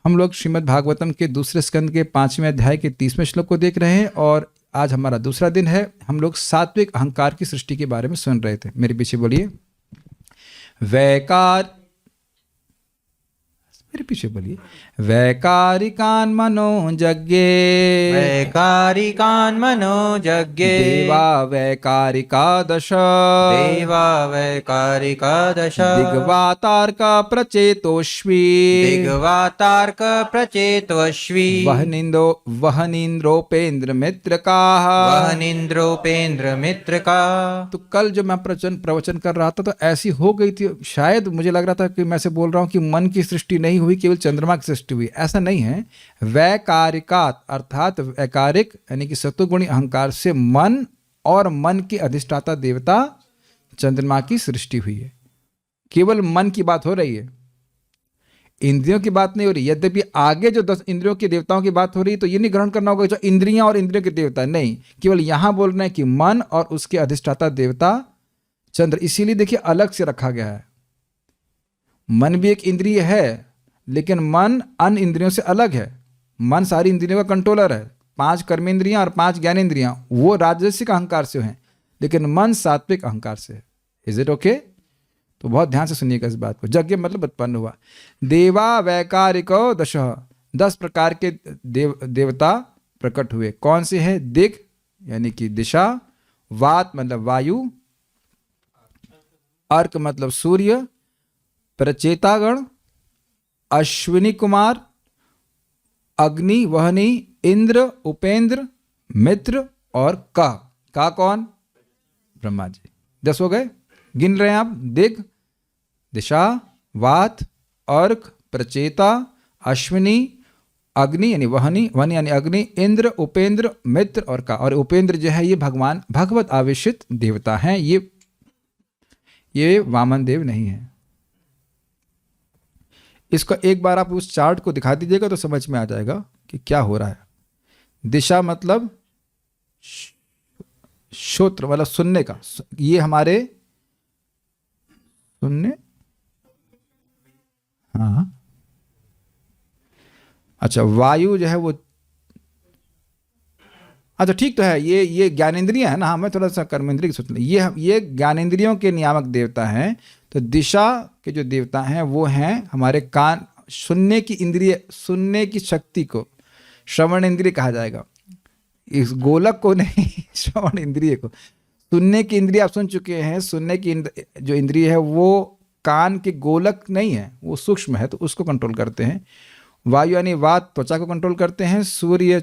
हम लोग श्रीमद् भागवतम के दूसरे स्कंद के 5वें अध्याय के 30वें श्लोक को देख रहे हैं और आज हमारा दूसरा दिन है। हम लोग सात्विक अहंकार की सृष्टि के बारे में सुन रहे थे। मेरे पीछे बोलिए। मेरे पीछे बोलिए। वैकारिकान् मनोजज्ञे, वैकारिकान् मनोजज्ञे, देवा वैकारिका दश, देवा वैकारिका दश, दिग्वातार्क प्रचेतोष्वी, दिग्वातार्क प्रचेतोष्वी, वहनीन्द्रोपेन्द्र मित्रकाः, वहनीन्द्रोपेन्द्र मित्रका। तो कल जो मैं प्रवचन कर रहा था तो ऐसी हो गई थी, शायद मुझे लग रहा था कि मैं से बोल रहा हूँ कि मन की सृष्टि नहीं हुई, केवल चंद्रमा की सृष्टि हुई। ऐसा नहीं है। वैकारिकात अर्थात वैकारिक यानी कि सत्वगुणी अहंकार से मन और मन के अधिष्ठाता देवता चंद्रमा की सृष्टि हुई है। केवल मन की बात हो रही है, इंद्रियों की बात नहीं हो रही। यद्यपि आगे जो 10 इंद्रियों के देवताओं की बात हो रही है तो ये नहीं ग्रहण करना होगा जो इंद्रियां और इंद्रियों के देवता, नहीं, केवल यहां बोल रहे हैं कि मन और उसके अधिष्ठाता देवता चंद्र। इसीलिए देखिए अलग से रखा गया है। मन भी एक इंद्रिय है लेकिन मन अन्य इंद्रियों से अलग है। मन सारी इंद्रियों का कंट्रोलर है। 5 कर्मेंद्रियां और 5 ज्ञानेंद्रियां वो राजसिक अहंकार से हैं, लेकिन मन सात्विक अहंकार से है। Is it okay? तो बहुत ध्यान से सुनिएगा इस बात को। यज्ञ मतलब उत्पन्न हुआ। देवा वैकारिको दश, 10 प्रकार के देवता प्रकट हुए। कौन से हैं? दिग यानी कि दिशा, वात मतलब वायु, अर्क मतलब सूर्य, प्रचेतागण, अश्विनी कुमार, अग्नि वहनी, इंद्र, उपेंद्र, मित्र और का कौन? ब्रह्मा जी। 10 हो गए। गिन रहे हैं आप। दिग, दिशा, वात, अर्क, प्रचेता, अश्विनी, अग्नि यानी वहनी, वहनी यानी अग्नि, इंद्र, उपेंद्र, मित्र और का। और उपेंद्र जो है ये भगवान भगवत आवेशित देवता हैं। ये वामन देव नहीं है। इसको एक बार आप उस चार्ट को दिखा दीजिएगा तो समझ में आ जाएगा कि क्या हो रहा है। दिशा मतलब श्रोत्र मतलब सुनने का, ये हमारे सुनने, हाँ अच्छा, वायु जो है वो, अच्छा ठीक तो है, ये ज्ञानेंद्रिय है ना। हमें थोड़ा सा कर्मेंद्रिय सोचना। ये ज्ञानेंद्रियों के नियामक देवता हैं। तो दिशा के जो देवता हैं वो हैं हमारे कान, सुनने की इंद्रिय, सुनने की शक्ति को श्रवण इंद्रिय कहा जाएगा। इस गोलक को नहीं, श्रवण इंद्रिय को। सुनने की इंद्रिय आप सुन चुके हैं। सुनने की जो इंद्रिय है वो कान के गोलक नहीं है, वो सूक्ष्म है, तो उसको कंट्रोल करते हैं। वायु यानी वात त्वचा को कंट्रोल करते हैं। सूर्य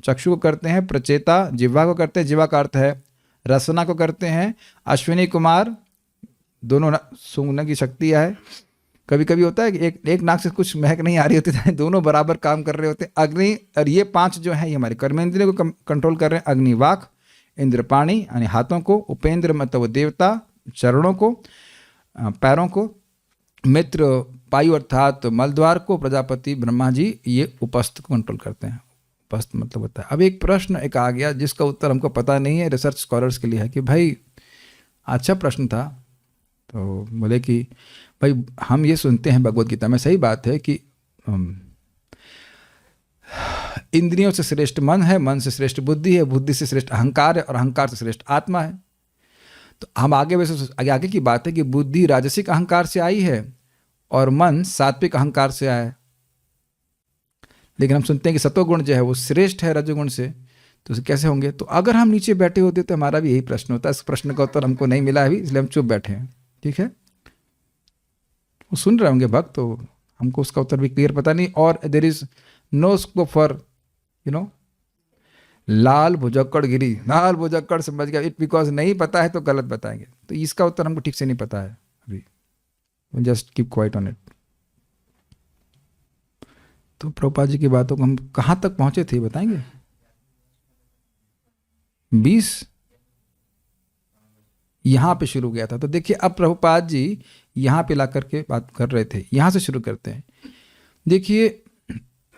चक्षु को करते हैं। प्रचेता जिह्वा को करते हैं, जिह्वा का अर्थ है रसना को करते हैं। अश्विनी कुमार दोनों सूंघने की शक्ति है। कभी कभी होता है कि एक नाक से कुछ महक नहीं आ रही होती है, दोनों बराबर काम कर रहे होते हैं। अग्नि और ये 5 जो है ये हमारे कर्मेंद्रियों को कंट्रोल कर रहे हैं। अग्नि वाक, इंद्र पाणी यानी हाथों को, उपेंद्र मतलब वो देवता चरणों को, पैरों को, मित्र पायु अर्थात मलद्वार को, प्रजापति ब्रह्मा जी ये उपस्थ को कंट्रोल करते हैं। उपस्थ मतलब होता है। अब एक प्रश्न एक आ गया जिसका उत्तर हमको पता नहीं है, रिसर्च स्कॉलर्स के लिए है कि भाई अच्छा प्रश्न था। तो बोले कि भाई हम ये सुनते हैं भगवत गीता में, सही बात है कि इंद्रियों से श्रेष्ठ मन है, मन से श्रेष्ठ बुद्धि है, बुद्धि से श्रेष्ठ अहंकार है और अहंकार से श्रेष्ठ आत्मा है। तो हम आगे वैसे आगे की बात है कि बुद्धि राजसिक अहंकार से आई है और मन सात्विक अहंकार से आया है। लेकिन हम सुनते हैं कि सत्वगुण जो है वो श्रेष्ठ है रजोगुण से, तो उसे कैसे होंगे? तो अगर हम नीचे बैठे होते तो हमारा भी यही प्रश्न होता है। इस प्रश्न का उत्तर हमको नहीं मिला अभी, इसलिए हम चुप बैठे हैं। ठीक है, वो सुन रहे होंगे भक्त, तो हमको उसका उत्तर भी क्लियर पता नहीं। और there is no scope for लाल भुजक्कड़ गिरी, लाल भुजक्कड़ समझ गया, इट बिकॉज नहीं पता है तो गलत बताएंगे। तो इसका उत्तर हमको ठीक से नहीं पता है अभी। Just keep quiet on it. तो प्रभुपाद जी की बातों को हम कहाँ तक पहुंचे थे बताएंगे? 20 यहाँ पे शुरू गया था। तो देखिए अब प्रभुपाद जी यहाँ पे ला करके बात कर रहे थे। यहाँ से शुरू करते हैं। देखिए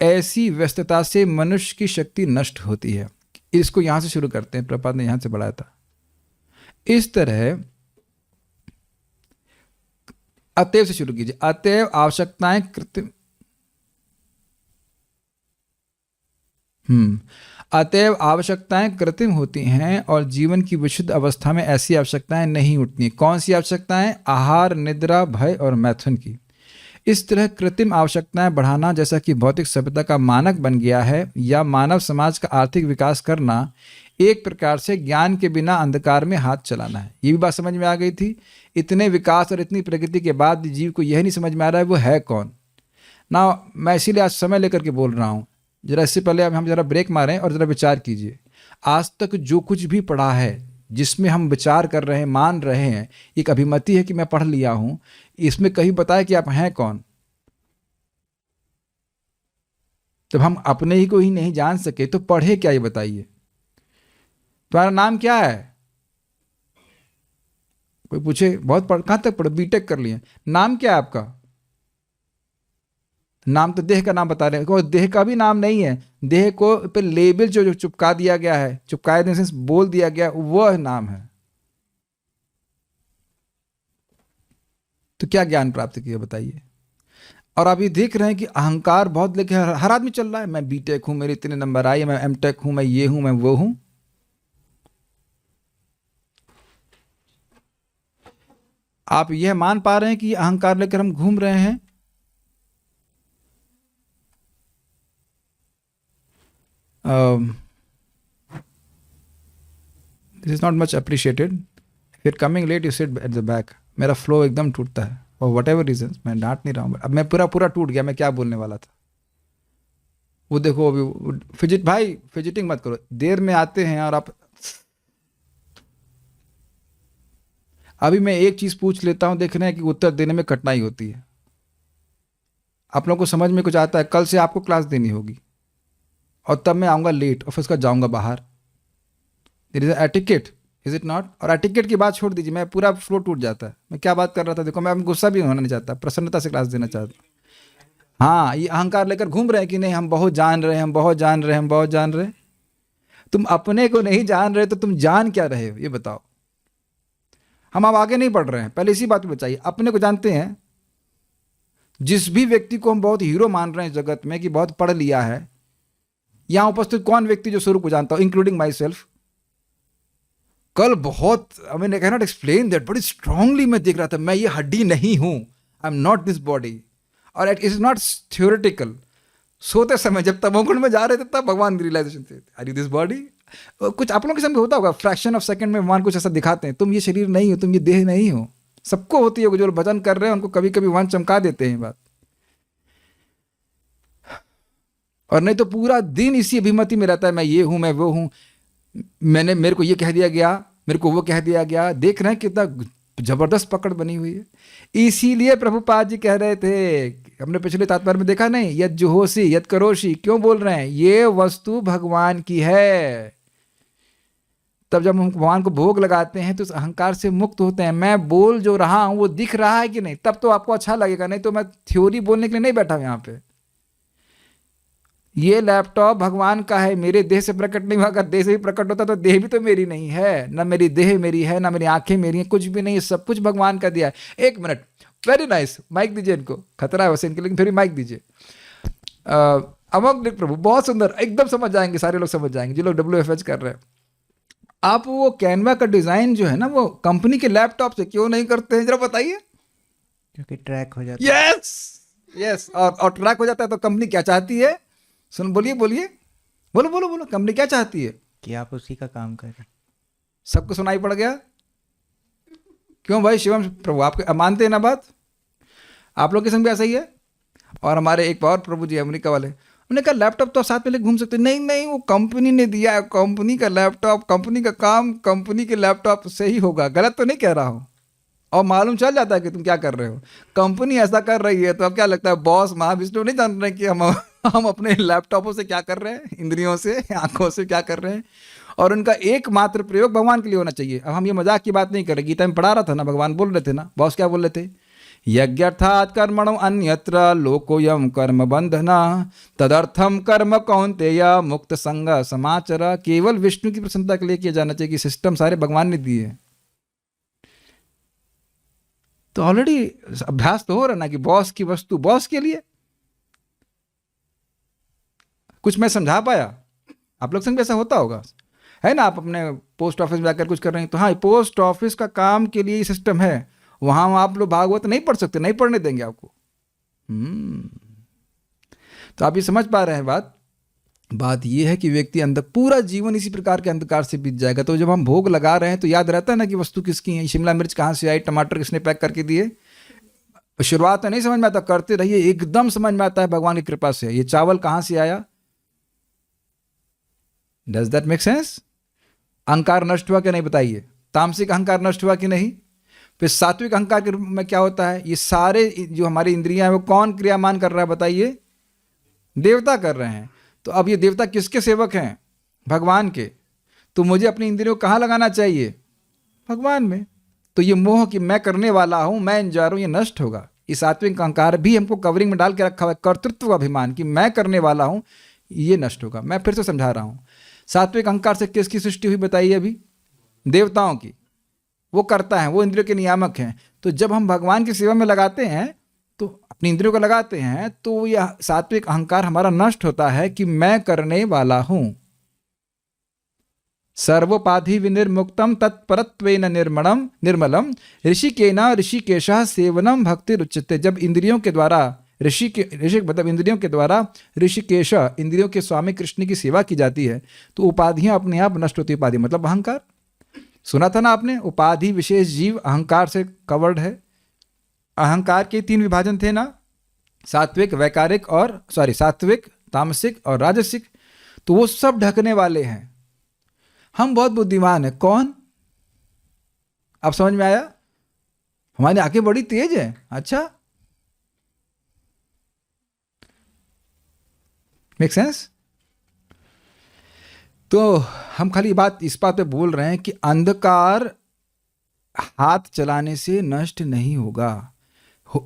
ऐसी व्यस्तता से मनुष्य की शक्ति नष्ट होती है। इसको यहाँ से शुरू करते हैं। प्रभुपाद ने यहाँ से बढ़ाया था। इस तरह अतएव से शुरू कीजिए। अतएव आवश्यकताएं कृत्रिम अतएव आवश्यकताएं कृत्रिम होती हैं और जीवन की विशुद्ध अवस्था में ऐसी आवश्यकताएं नहीं उठती। कौन सी आवश्यकताएं? आहार, निद्रा, भय और मैथुन की। इस तरह कृत्रिम आवश्यकताएं बढ़ाना, जैसा कि भौतिक सभ्यता का मानक बन गया है, या मानव समाज का आर्थिक विकास करना, एक प्रकार से ज्ञान के बिना अंधकार में हाथ चलाना है। ये भी बात समझ में आ गई थी। इतने विकास और इतनी प्रगति के बाद जीव को यह नहीं समझ में आ रहा है वो है कौन ना। मैं इसीलिए आज समय लेकर के बोल रहा हूँ। जरा इससे पहले अब हम जरा ब्रेक मारें और जरा विचार कीजिए। आज तक जो कुछ भी पढ़ा है, जिसमें हम विचार कर रहे हैं, मान रहे हैं, एक अभिमति है कि मैं पढ़ लिया हूं, इसमें कहीं बताए कि आप हैं कौन? जब हम अपने ही को ही नहीं जान सके तो पढ़े क्या, ये बताइए। तुम्हारा नाम क्या है? कोई पूछे बहुत कहां तक पढ़े, बीटेक कर लिए, नाम क्या है आपका? नाम तो देह का नाम बता रहे हैं, देह का भी नाम नहीं है। देह को पे लेबल जो चिपका दिया गया है, चिपकाए देने से बोल दिया गया, वह नाम है। तो क्या ज्ञान प्राप्त किया बताइए। और आप ये देख रहे हैं कि अहंकार बहुत लेके हर आदमी चल रहा है। मैं बीटेक हूं, मेरे इतने नंबर आए, मैं एमटेक हूं, मैं ये हूं, मैं वो हूं। आप यह मान पा रहे हैं कि अहंकार लेकर हम घूम रहे हैं? This is not much appreciated. फिर coming late you sit at the back. मेरा फ्लो एकदम टूटता है और वट एवर रीजन, मैं डांट नहीं रहा हूँ, अब मैं पूरा टूट गया। मैं क्या बोलने वाला था वो देखो अभी। फिजिट भाई, फिजिटिंग मत करो। देर में आते हैं और आप। अभी मैं एक चीज पूछ लेता हूं, देख रहे हैं कि उत्तर देने में कठिनाई होती है। आप लोगों को समझ में कुछ आता है? कल से आपको क्लास देनी होगी और तब मैं आऊंगा लेट और फिर उसका जाऊंगा बाहर। There is etiquette, is it not? और एटिकेट की बात छोड़ दीजिए, मैं पूरा फ्लो टूट जाता है। मैं क्या बात कर रहा था देखो, मैं गुस्सा भी होना नहीं चाहता, प्रसन्नता से क्लास देना चाहता। हाँ, ये अहंकार लेकर घूम रहे हैं कि नहीं हम बहुत जान रहे हैं, हम बहुत जान रहे हैं, हम बहुत जान रहे हैं। तुम अपने को नहीं जान रहे तो तुम जान क्या रहे हो ये बताओ। हम अब आगे नहीं बढ़ रहे हैं, पहले इसी बात में बचाइए। अपने को जानते हैं। जिस भी व्यक्ति को हम बहुत हीरो मान रहे हैं जगत में कि बहुत पढ़ लिया है, यहां उपस्थित कौन व्यक्ति जो स्वरूप को जानता हो, इंक्लूडिंग माई सेल्फ? कल बहुत, I mean I can not explain that, बड़ी स्ट्रांगली मैं देख रहा था, मैं ये हड्डी नहीं हूं, I am not this body. और इट इज नॉट थ्योरेटिकल। सोते समय जब तमोगुण में जा रहे थे तब भगवान रियलाइजेशन थे, आर यू दिस बॉडी? कुछ आप लोगों के सामने होता होगा, फ्रैक्शन ऑफ सेकंड में भगवान कुछ ऐसा दिखाते हैं, तुम ये शरीर नहीं हो, तुम ये देह नहीं हो। सबको होती है, जो भजन कर रहे हैं उनको कभी कभी भगवान चमका देते हैं बात। और नहीं तो पूरा दिन इसी अभिमति में रहता है, मैं ये हूं, मैं वो हूं, मैंने, मेरे को ये कह दिया गया, मेरे को वो कह दिया गया। देख रहे हैं कितना जबरदस्त पकड़ बनी हुई है। इसीलिए प्रभुपाद जी कह रहे थे, हमने पिछले तात्पर्य में देखा नहीं, यद जुहोसी यद करोशी, क्यों बोल रहे हैं? ये वस्तु भगवान की है। तब जब हम भगवान को भोग लगाते हैं तो उस अहंकार से मुक्त होते हैं। मैं बोल जो रहा हूं वो दिख रहा है कि नहीं, तब तो आपको अच्छा लगेगा। नहीं तो मैं थ्योरी बोलने के लिए नहीं बैठा हूं यहाँ पे। ये लैपटॉप भगवान का है, मेरे देह से प्रकट नहीं हुआ। अगर देह से भी प्रकट होता तो देह भी तो मेरी नहीं है, ना मेरी देह मेरी है, ना मेरी आंखें मेरी हैं, कुछ भी नहीं, सब कुछ भगवान का दिया है। एक मिनट, वेरी नाइस, माइक दीजिए इनको, खतरा है वैसे इनके, लेकिन फिर भी माइक दीजिए। अमोघ प्रभु, बहुत सुंदर, एकदम समझ जाएंगे, सारे लोग समझ जाएंगे जो लोग WFH कर रहे हैं। आप वो कैनवा का डिजाइन जो है ना, वो कंपनी के लैपटॉप से क्यों नहीं करते हैं, जरा बताइए। क्योंकि ट्रैक हो जाता है। यस यस, और ट्रैक हो जाता है तो कंपनी क्या चाहती है? सुन, बोलिए बोलिए, बोलो बोलो बोलो, कंपनी क्या चाहती है? कि आप उसी का काम करें। सबको सुनाई पड़ गया? क्यों भाई शिवम प्रभु, आपके मानते हैं ना बात? आप लोग के संग भी ऐसा ही है। और हमारे एक और प्रभु जी अमेरिका वाले, उन्होंने कहा लैपटॉप तो साथ में लेके घूम सकते। नहीं नहीं, वो कंपनी ने दिया है, कंपनी का लैपटॉप, कंपनी का काम कंपनी के लैपटॉप से ही होगा। गलत तो नहीं कह रहा हूँ? और मालूम चल जाता है कि तुम क्या कर रहे हो। कंपनी ऐसा कर रही है तो अब क्या लगता है, बॉस महाविष्णु नहीं जान रहे कि हम अपने लैपटॉपों से क्या कर रहे हैं, इंद्रियों से, आंखों से क्या कर रहे हैं। और उनका एकमात्र प्रयोग भगवान के लिए होना चाहिए। अब हम ये मजाक की बात नहीं कर रहे, गीता में पढ़ा रहा था ना, भगवान बोल रहे थे ना, बॉस क्या बोल रहे थे? यज्ञार्थात् कर्मणो अन्यत्र लोकोयम कर्म बंधना तदर्थम कर्म कौन्तेय मुक्त संग समाचर। केवल विष्णु की प्रसन्नता के लिए किया जाना चाहिए, कि सिस्टम सारे भगवान ने दिए हैं। तो ऑलरेडी अभ्यास तो हो रहा ना कि बॉस की वस्तु बॉस के लिए। कुछ मैं समझा पाया? आप लोग संग भी ऐसा होता होगा, है ना? आप अपने पोस्ट ऑफिस में जाकर कुछ कर रहे हैं तो हाँ, पोस्ट ऑफिस का काम के लिए सिस्टम है, वहां आप लोग भागवत नहीं पढ़ सकते, नहीं पढ़ने देंगे आपको। तो आप ये समझ पा रहे हैं बात ये है कि व्यक्ति अंदर पूरा जीवन इसी प्रकार के अंधकार से बीत जाएगा। तो जब हम भोग लगा रहे हैं तो याद रहता है ना कि वस्तु किसकी है, शिमला मिर्च कहाँ से आई, टमाटर किसने पैक करके दिए। शुरुआत में नहीं समझ में आता, करते रहिए, एकदम समझ में आता है भगवान की कृपा से। ये चावल कहाँ से आया? Does that make sense? अहंकार नष्ट हुआ कि नहीं बताइए? तामसिक अहंकार नष्ट हुआ कि नहीं? फिर सात्विक अहंकार के रूप में क्या होता है? ये सारे जो हमारी इंद्रियां हैं वो कौन क्रियामान कर रहा है बताइए? देवता कर रहे हैं। तो अब ये देवता किसके सेवक हैं? भगवान के। तो मुझे अपनी इंद्रियों को कहाँ लगाना चाहिए? भगवान में। तो ये मोह कि मैं करने वाला हूं, मैं इंजॉय हूं, ये नष्ट होगा। ये सात्विक अहंकार भी हमको कवरिंग में डाल के रखा हुआ है, कर्तृत्व का अभिमान कि मैं करने वाला हूं, ये नष्ट होगा। मैं फिर से समझा रहा हूं, सात्विक अहंकार से किसकी सृष्टि हुई बताइए? अभी देवताओं की। वो करता है, वो इंद्रियों के नियामक हैं। तो जब हम भगवान की सेवा में लगाते हैं, तो अपनी इंद्रियों को लगाते हैं, तो यह सात्विक अहंकार हमारा नष्ट होता है कि मैं करने वाला हूं। सर्वोपाधि विनिर्मुक्तम तत्परत्वेन निर्मलम ऋषिकेन ऋषिकेशः सेवनम भक्ति रुच्यते। जब इंद्रियों के द्वारा ऋषि मतलब इंद्रियों के द्वारा ऋषिकेश, इंद्रियों के स्वामी कृष्ण की सेवा की जाती है, तो उपाधियां अपने आप नष्ट होती। उपाधि मतलब अहंकार। सुना था ना आपने? उपाधि विशेष जीव अहंकार से कवर्ड है। अहंकार के 3 विभाजन थे ना, सात्विक, वैकारिक और सात्विक, तामसिक और राजसिक। तो वो सब ढकने वाले हैं। हम बहुत बुद्धिमान हैं। कौन? अब समझ में आया? हमारी आंखें बड़ी तेज है। अच्छा, मेक सेंस? तो हम खाली इस बात पे बोल रहे हैं कि अंधकार हाथ चलाने से नष्ट नहीं होगा।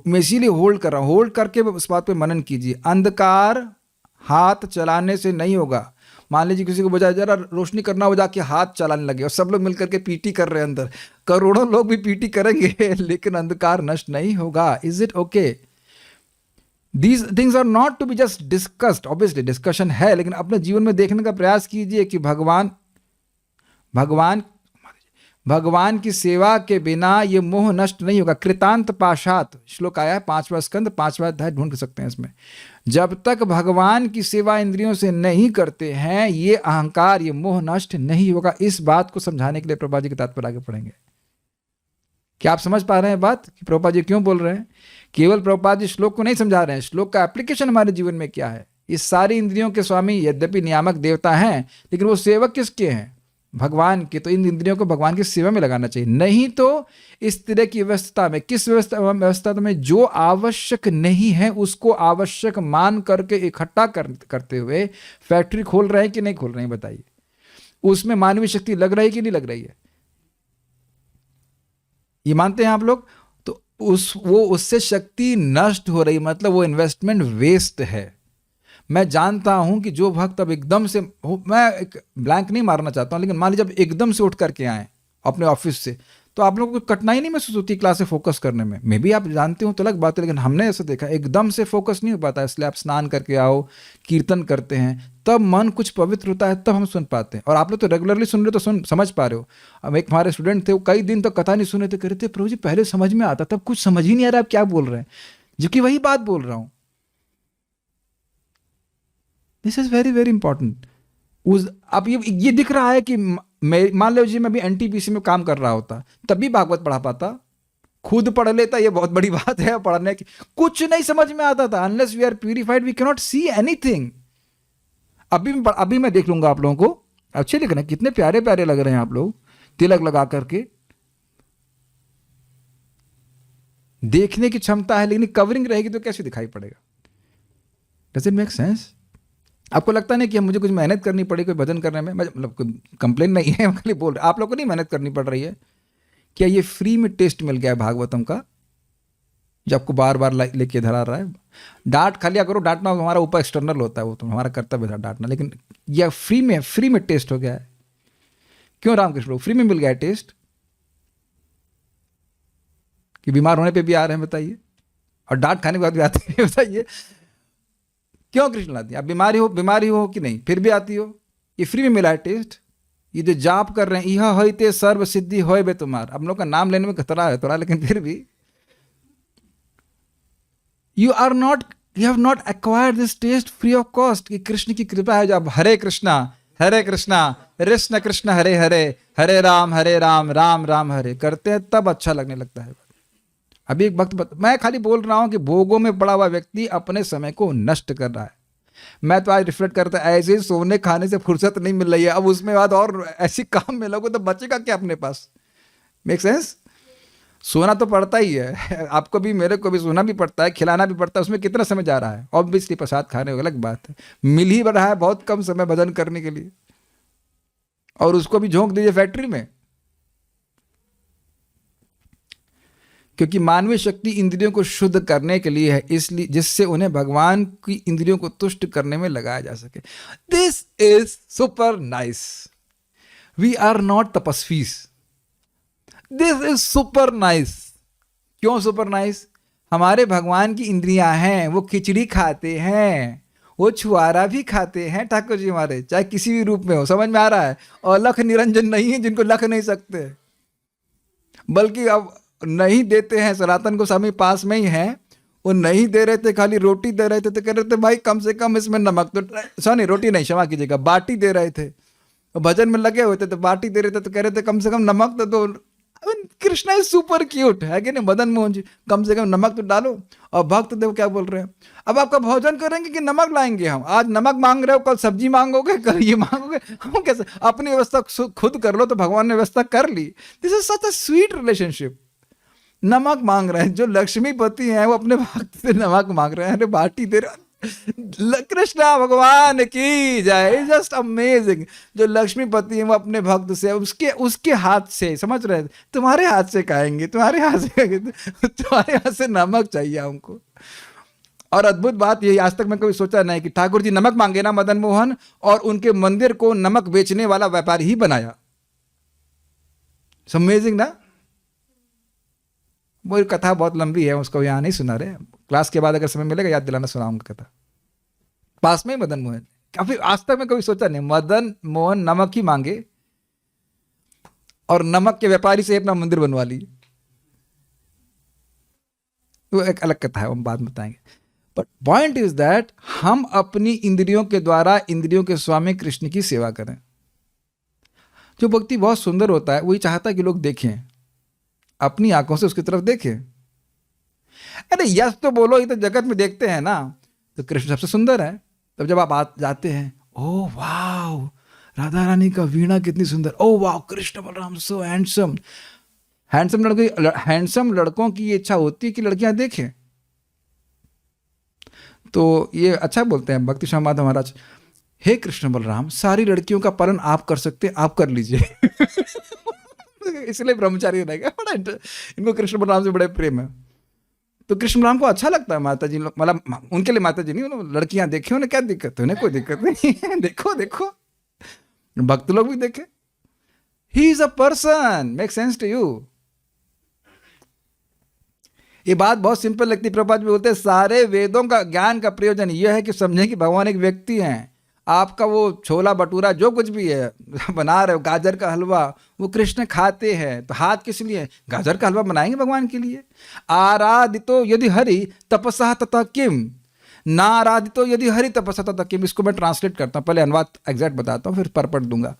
मैं इसीलिए होल्ड कर रहा हूं, होल्ड करके उस बात पे मनन कीजिए। अंधकार हाथ चलाने से नहीं होगा। मान लीजिए किसी को बजाय जरा रोशनी करना हो, जाके हाथ चलाने लगे और सब लोग मिलकर के पीटी कर रहे हैं, अंदर करोड़ों लोग भी पीटी करेंगे लेकिन अंधकार नष्ट नहीं होगा। Is it okay? These things are not to be just discussed. Obviously discussion है, लेकिन अपने जीवन में देखने का प्रयास कीजिए कि भगवान की सेवा के बिना ये मोह नष्ट नहीं होगा। कृतांत पाशात श्लोक आया है, 5वां स्कंद 5वां अध्याय, ढूंढ सकते हैं इसमें। जब तक भगवान की सेवा इंद्रियों से नहीं करते हैं, ये अहंकार, ये मोह नष्ट नहीं होगा। इस बात को समझाने के लिए प्रभुपाद जी के तात्पर्य आगे पढ़ेंगे। क्या आप समझ पा रहे हैं बात कि प्रभुपाद जी क्यों बोल रहे हैं? केवल प्रभुपाद जी श्लोक को नहीं समझा रहे हैं, श्लोक का एप्लीकेशन हमारे जीवन में क्या है। इस सारी इंद्रियों के स्वामी यद्यपि नियामक देवता हैं, लेकिन वो सेवक किसके हैं? भगवान के। तो इन इंद्रियों को भगवान की सेवा में लगाना चाहिए। नहीं तो इस तरह की व्यवस्था में, किस व्यवस्था में जो आवश्यक नहीं है उसको आवश्यक मान करके इकट्ठा करते हुए फैक्ट्री खोल रहे हैं कि नहीं खोल रहे हैं बताइए? उसमें मानवीय शक्ति लग रही है कि नहीं लग रही है? ये मानते हैं आप लोग? तो उससे शक्ति नष्ट हो रही, मतलब वो इन्वेस्टमेंट वेस्ट है। मैं जानता हूं कि जो भक्त अब एकदम से, मैं एक ब्लैंक नहीं मारना चाहता हूं, लेकिन मान लीजिए जब एकदम से उठ करके आए अपने ऑफिस से, तो आप लोगों को कठिनाई नहीं महसूस होती क्लास से फोकस करने में? मे भी आप जानते हो तो अलग बात है, लेकिन हमने ऐसा देखा एकदम से फोकस नहीं हो पाता। इसलिए आप स्नान करके आओ, कीर्तन करते हैं, तब मन कुछ पवित्र होता है, तब हम सुन पाते हैं। और आप लोग तो रेगुलरली सुन रहे हो तो समझ पा रहे हो। अब एक हमारे स्टूडेंट थे, वो कई दिन तक कथा नहीं सुने थे, कह रहे थे प्रभु जी पहले समझ में आता, तब कुछ समझ ही नहीं आ रहा आप क्या बोल रहे हैं, जबकि वही बात बोल रहा हूं। This is very very important. अब ये दिख रहा है कि मान लो जी मैं भी एनटीपीसी में काम कर रहा होता, तब भी भागवत पढ़ा पाता, खुद पढ़ लेता, ये बहुत बड़ी बात है पढ़ने की। कुछ नहीं समझ में आता था। Unless we are purified we can not see anything. अभी मैं देख लूंगा आप लोगों को, अच्छे लिख रहे हैं, कितने प्यारे प्यारे लग रहे हैं आप लोग, तिलक लगा करके। देखने की क्षमता है, लेकिन कवरिंग रहेगी तो कैसे दिखाई पड़ेगा? Does it make sense? आपको लगता नहीं कि मुझे कुछ मेहनत करनी पड़ी कोई भजन करने में? मतलब कोई कंप्लेन नहीं है, मैं खाली बोल रहा, आप लोग को नहीं मेहनत करनी पड़ रही है क्या? ये फ्री में टेस्ट मिल गया है भागवतम का, जो आपको बार बार लेके धरा रहा है। डांट खा लिया करो, डांटना हमारा ऊपर एक्सटर्नल होता है, वो तो हमारा कर्तव्य था डांटना, लेकिन यह फ्री में टेस्ट हो गया है। क्यों रामकृष्ण? फ्री में मिल गया है टेस्ट कि बीमार होने पे भी आ रहे हैं बताइए, और डांट खाने के बाद भी आते हैं बताइए? क्यों कृष्ण लाती? आप बीमारी हो कि नहीं, फिर भी आती हो? ये फ्री में मिला है टेस्ट। ये जो जाप कर रहे हैं, यह होते सर्व सिद्धि होय बे तुम्हार, हम लोग का नाम लेने में खतरा है थोड़ा, लेकिन फिर भी you have not acquired this taste free of cost. कि कृष्ण की कृपा है, जो आप हरे कृष्णा कृष्ण कृष्ण हरे हरे, हरे राम राम राम हरे करते हैं, तब अच्छा लगने लगता है। अभी एक वक्त मैं खाली बोल रहा हूं कि भोगों में पड़ा हुआ व्यक्ति अपने समय को नष्ट कर रहा है। मैं तो आज रिफ्लेक्ट करता है, ऐसे ही सोने खाने से फुर्सत नहीं मिल रही है, अब उसमें बाद और ऐसी काम में लगो तो बचेगा क्या अपने पास? Make sense? सोना तो पड़ता ही है, आपको भी मेरे को भी सोना भी पड़ता है, खिलाना भी पड़ता है, उसमें कितना समय जा रहा है? ऑब्वियसली प्रसाद खाने की अलग बात है, मिल ही रहा है बहुत कम समय भजन करने के लिए, और उसको भी झोंक दीजिए फैक्ट्री में। क्योंकि मानवीय शक्ति इंद्रियों को शुद्ध करने के लिए है, इसलिए जिससे उन्हें भगवान की इंद्रियों को तुष्ट करने में लगाया जा सके। This is super nice. We are not तपस्वीज, दिस इज सुपर नाइस। क्यों सुपर नाइस? हमारे भगवान की इंद्रियां हैं, वो खिचड़ी खाते हैं, वो छुआरा भी खाते हैं ठाकुर जी हमारे, चाहे किसी भी रूप में हो। समझ में आ रहा है? और लख निरंजन नहीं है जिनको लख नहीं सकते, बल्कि अब नहीं देते हैं। सनातन गोस्वामी पास में ही हैं, वो नहीं दे रहे थे, खाली रोटी दे रहे थे, तो कह रहे थे भाई कम से कम इसमें नमक तो, सॉरी रोटी नहीं, क्षमा कीजिएगा, बाटी दे रहे थे। भजन में लगे हुए थे तो बाटी दे रहे थे, तो कह रहे थे कम से कम नमक तो दो। कृष्णा इज सुपर क्यूट है कि नहीं? मदन मोहन जी, कम से कम नमक तो डालो। और भक्त देव क्या बोल रहे हैं, अब आपका भोजन करेंगे कि नमक लाएंगे? हम आज नमक मांग रहे हो, कल सब्जी मांगोगे, कल ये मांगोगे, हम कैसे? अपनी व्यवस्था खुद कर लो, तो भगवान ने व्यवस्था कर ली। This is such a sweet relationship. नमक मांग रहे हैं, जो लक्ष्मीपति हैं वो अपने भक्त से नमक मांग रहे हैं, अरे बाटी दे रहे। कृष्णा भगवान की जय, जस्ट अमेजिंग। जो लक्ष्मीपति हैं वो अपने भक्त से, उसके हाथ से, समझ रहे हैं? तुम्हारे हाथ से खाएंगे, तुम्हारे हाथ से खाएंगे, तुम्हारे हाथ से नमक चाहिए हमको। और अद्भुत बात यही, आज तक मैं कभी सोचा नहीं कि ठाकुर जी नमक मांगे ना मदन मोहन, और उनके मंदिर को नमक बेचने वाला व्यापारी ही बनाया। अमेजिंग ना? वो कथा बहुत लंबी है, उसको यहाँ नहीं सुना रहे, क्लास के बाद अगर समय मिलेगा याद दिलाना, सुनाऊंगा कथा। पास में ही मदन मोहन, काफी आज तक मैं कभी सोचा नहीं मदन मोहन नमक ही मांगे और नमक के व्यापारी से अपना मंदिर बनवा ली। वो एक अलग कथा है, हम बाद में बताएंगे। बट पॉइंट इज दैट हम अपनी इंद्रियों के द्वारा इंद्रियों के स्वामी कृष्ण की सेवा करें। जो व्यक्ति बहुत सुंदर होता है वही चाहता है कि लोग देखें, अपनी आंखों से उसकी तरफ देखें। अरे यस तो बोलो, ये तो जगत में देखते हैं ना, तो कृष्ण सबसे सुंदर है। तब जब आप जाते हैं, ओह वाओ राधा रानी का वीणा कितनी सुंदर, ओह वाओ कृष्ण बलराम सो हैंडसम। हैंडसम लड़कों की ये इच्छा होती है कि लड़कियां देखें। तो ये अच्छा बोलते हैं भक्ति श्याम माधव महाराज, हे कृष्ण बलराम, सारी लड़कियों का पालन आप कर सकते, आप कर लीजिए। इसलिए ब्रह्मचारी रहेगा। बड़ा इनको कृष्ण बलराम से बड़े प्रेम है। तो कृष्ण बलराम को अच्छा लगता है माता जी, मतलब उनके लिए माता जी नहीं, लड़कियां देखे, उन्हें क्या दिक्कत है? उन्हें कोई दिक्कत नहीं है, देखो देखो, भक्त लोग भी देखे। He is a person, make sense to you? ये बात बहुत सिंपल लगती है। प्रभुपाद भी बोलते हैं सारे वेदों का ज्ञान का प्रयोजन यह है कि समझें कि भगवान एक व्यक्ति हैं। आपका वो छोला भटूरा जो कुछ भी है बना रहे हो, गाजर का हलवा, वो कृष्ण खाते हैं, तो हाथ किस लिए? गाजर का हलवा बनाएंगे भगवान के लिए। आराधितो यदि हरि तपसा तथा किम, ना आराधितो यदि हरि तपसा तथा किम। इसको मैं ट्रांसलेट करता हूँ, पहले अनुवाद एग्जैक्ट बताता हूँ, फिर परपट दूंगा।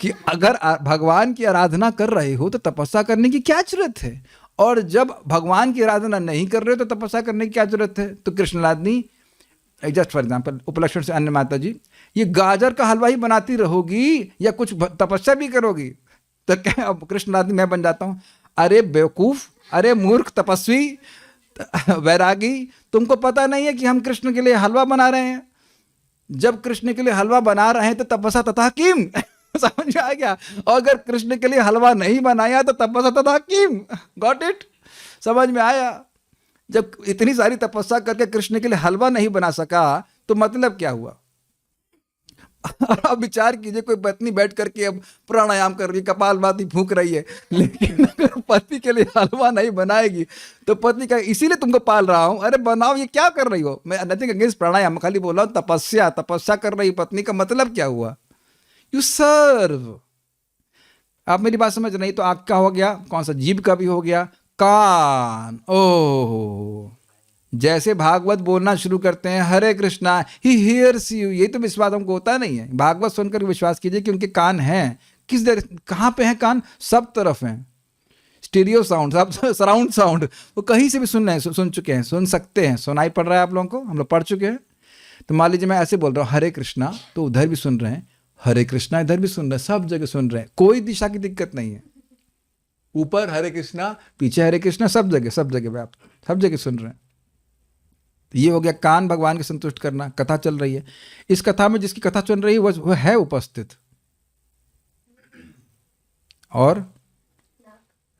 कि अगर भगवान की आराधना कर रहे हो तो तपस्या करने की क्या जरूरत है, और जब भगवान की आराधना नहीं कर रहे हो तो तपस्या करने की क्या जरूरत है? तो कृष्णलादनी, जस्ट फॉर एग्जाम्पल, उपलक्षण से अन्य माता जी, ये गाजर का हलवा ही बनाती रहोगी या कुछ तपस्या भी करोगी? तो क्या अब कृष्णलादनी मैं बन जाता हूँ? अरे बेवकूफ, अरे मूर्ख तपस्वी वैरागी, तुमको पता नहीं है कि हम कृष्ण के लिए हलवा बना रहे हैं? जब कृष्ण के लिए हलवा बना रहे हैं तो तपस्या तथा किम। समझ आ गया? और अगर कृष्ण के लिए हलवा नहीं बनाया तो तपस्या तथा किम। Got it? समझ में आया? जब इतनी सारी तपस्या करके कृष्ण के लिए हलवा नहीं बना सका तो मतलब क्या हुआ? अब विचार कीजिए, कोई पत्नी बैठ करके अब प्राणायाम कर रही है, कपालभाति फूंक रही है, लेकिन अगर पति के लिए हलवा नहीं बनाएगी तो पति का इसीलिए तुमको पाल रहा हूं, अरे बनाओ, ये क्या कर रही हो? मैं नथिंग अगेंस्ट प्राणायाम, खाली बोल रहा हूं तपस्या कर रही पत्नी का मतलब क्या हुआ? You serve. आप मेरी बात समझ रहे? तो आँख का हो गया, कौन सा? जीभ का भी हो गया, कान। ओह, जैसे भागवत बोलना शुरू करते हैं, हरे कृष्णा, ही हियर्स यू, ये तो विश्वास हमको होता नहीं है। भागवत सुनकर विश्वास कीजिए कि उनके कान हैं। किस देर, कहाँ पे हैं कान? सब तरफ हैं। स्टीरियो साउंड, सब सराउंड साउंड, वो कहीं से भी सुन रहे हैं, सुन चुके हैं, सुन सकते हैं। सुनाई पड़ रहा है आप लोगों को? हम लोग पढ़ चुके हैं। तो मान लीजिए मैं ऐसे बोल रहा हूँ हरे कृष्णा, तो उधर भी सुन रहे हैं, हरे कृष्णा इधर भी सुन रहे हैं, सब जगह सुन रहे हैं, कोई दिशा की दिक्कत नहीं है। ऊपर हरे कृष्णा, पीछे हरे कृष्णा, सब जगह पे आप सब जगह सुन रहे हैं। तो ये हो गया कान भगवान के संतुष्ट करना। कथा चल रही है, इस कथा में जिसकी कथा चल रही है वह है उपस्थित। और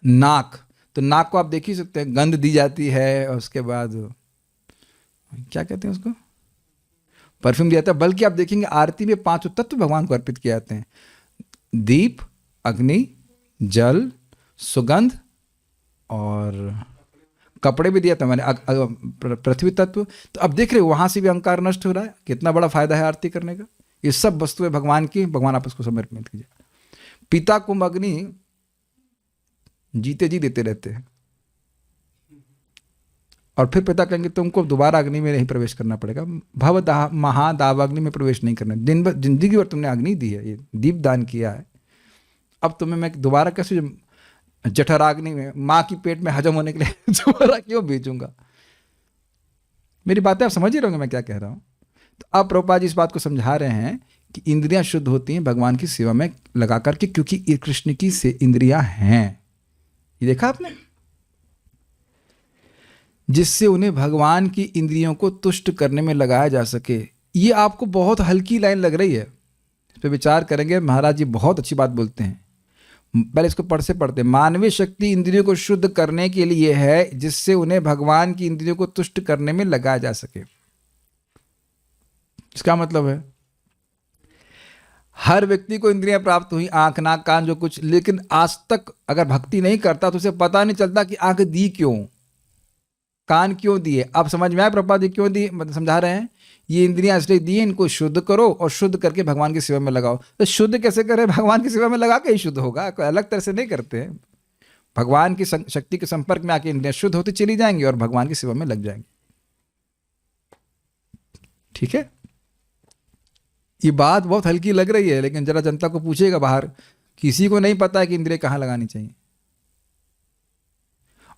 नाक, तो नाक को आप देख ही सकते हैं, गंध दी जाती है, और उसके बाद क्या कहते हैं उसको, परफ्यूम दिया जाता है। बल्कि आप देखेंगे आरती में 5 तत्व भगवान को अर्पित किए जाते हैं: दीप, अग्नि, जल, सुगंध, और कपड़े भी दिया था मैंने, पृथ्वी तत्व। तो अब देख रहे हो वहां से भी अहंकार नष्ट हो रहा है। कितना बड़ा फायदा है आरती करने का। ये सब वस्तुएं भगवान की, भगवान आप उसको समर्पित कीजिए। पिता को अग्नि जीते जी देते रहते हैं, और फिर पिता कहेंगे तुमको दोबारा अग्नि में नहीं प्रवेश करना पड़ेगा, भव महादावाग्नि में प्रवेश नहीं करना। दिन भर जिंदगी भर तुमने अग्नि दी है, ये दीप दान किया है, अब तुम्हें मैं दोबारा कैसे जठराग्नि में, माँ की पेट में हजम होने के लिए दोबारा क्यों भेजूंगा? मेरी बातें आप समझ ही रहे होंगे मैं क्या कह रहा हूँ। तो अब प्रभुपाद जी इस बात को समझा रहे हैं कि इंद्रियां शुद्ध होती हैं भगवान की सेवा में लगा करके, क्योंकि ये कृष्ण की से इंद्रियां हैं। ये देखा आपने, जिससे उन्हें भगवान की इंद्रियों को तुष्ट करने में लगाया जा सके। ये आपको बहुत हल्की लाइन लग रही है, इस पर विचार करेंगे। महाराज जी बहुत अच्छी बात बोलते हैं। पहले इसको पढ़ते मानवीय शक्ति इंद्रियों को शुद्ध करने के लिए है, जिससे उन्हें भगवान की इंद्रियों को तुष्ट करने में लगाया जा सके। इसका मतलब है हर व्यक्ति को इंद्रियां प्राप्त हुई, आंख, नाक, कान, जो कुछ, लेकिन आज तक अगर भक्ति नहीं करता तो उसे पता नहीं चलता कि आंख दी क्यों, कान क्यों दिए। अब समझ में आया प्रभुपाद जी क्यों दी, मतलब समझा रहे हैं। ये इंद्रियां इसलिए दी, इनको शुद्ध करो और शुद्ध करके भगवान की सेवा में लगाओ। तो शुद्ध कैसे करें? भगवान की सेवा में लगा के ही शुद्ध होगा, कोई अलग तरह से नहीं करते हैं। भगवान की शक्ति के संपर्क में आके इंद्रियां शुद्ध होती चली जाएंगी और भगवान की सेवा में लग जाएंगी। ठीक है, ये बात बहुत हल्की लग रही है, लेकिन जरा जनता को पूछेगा बाहर, किसी को नहीं पता है कि इंद्रियां कहां लगानी चाहिए।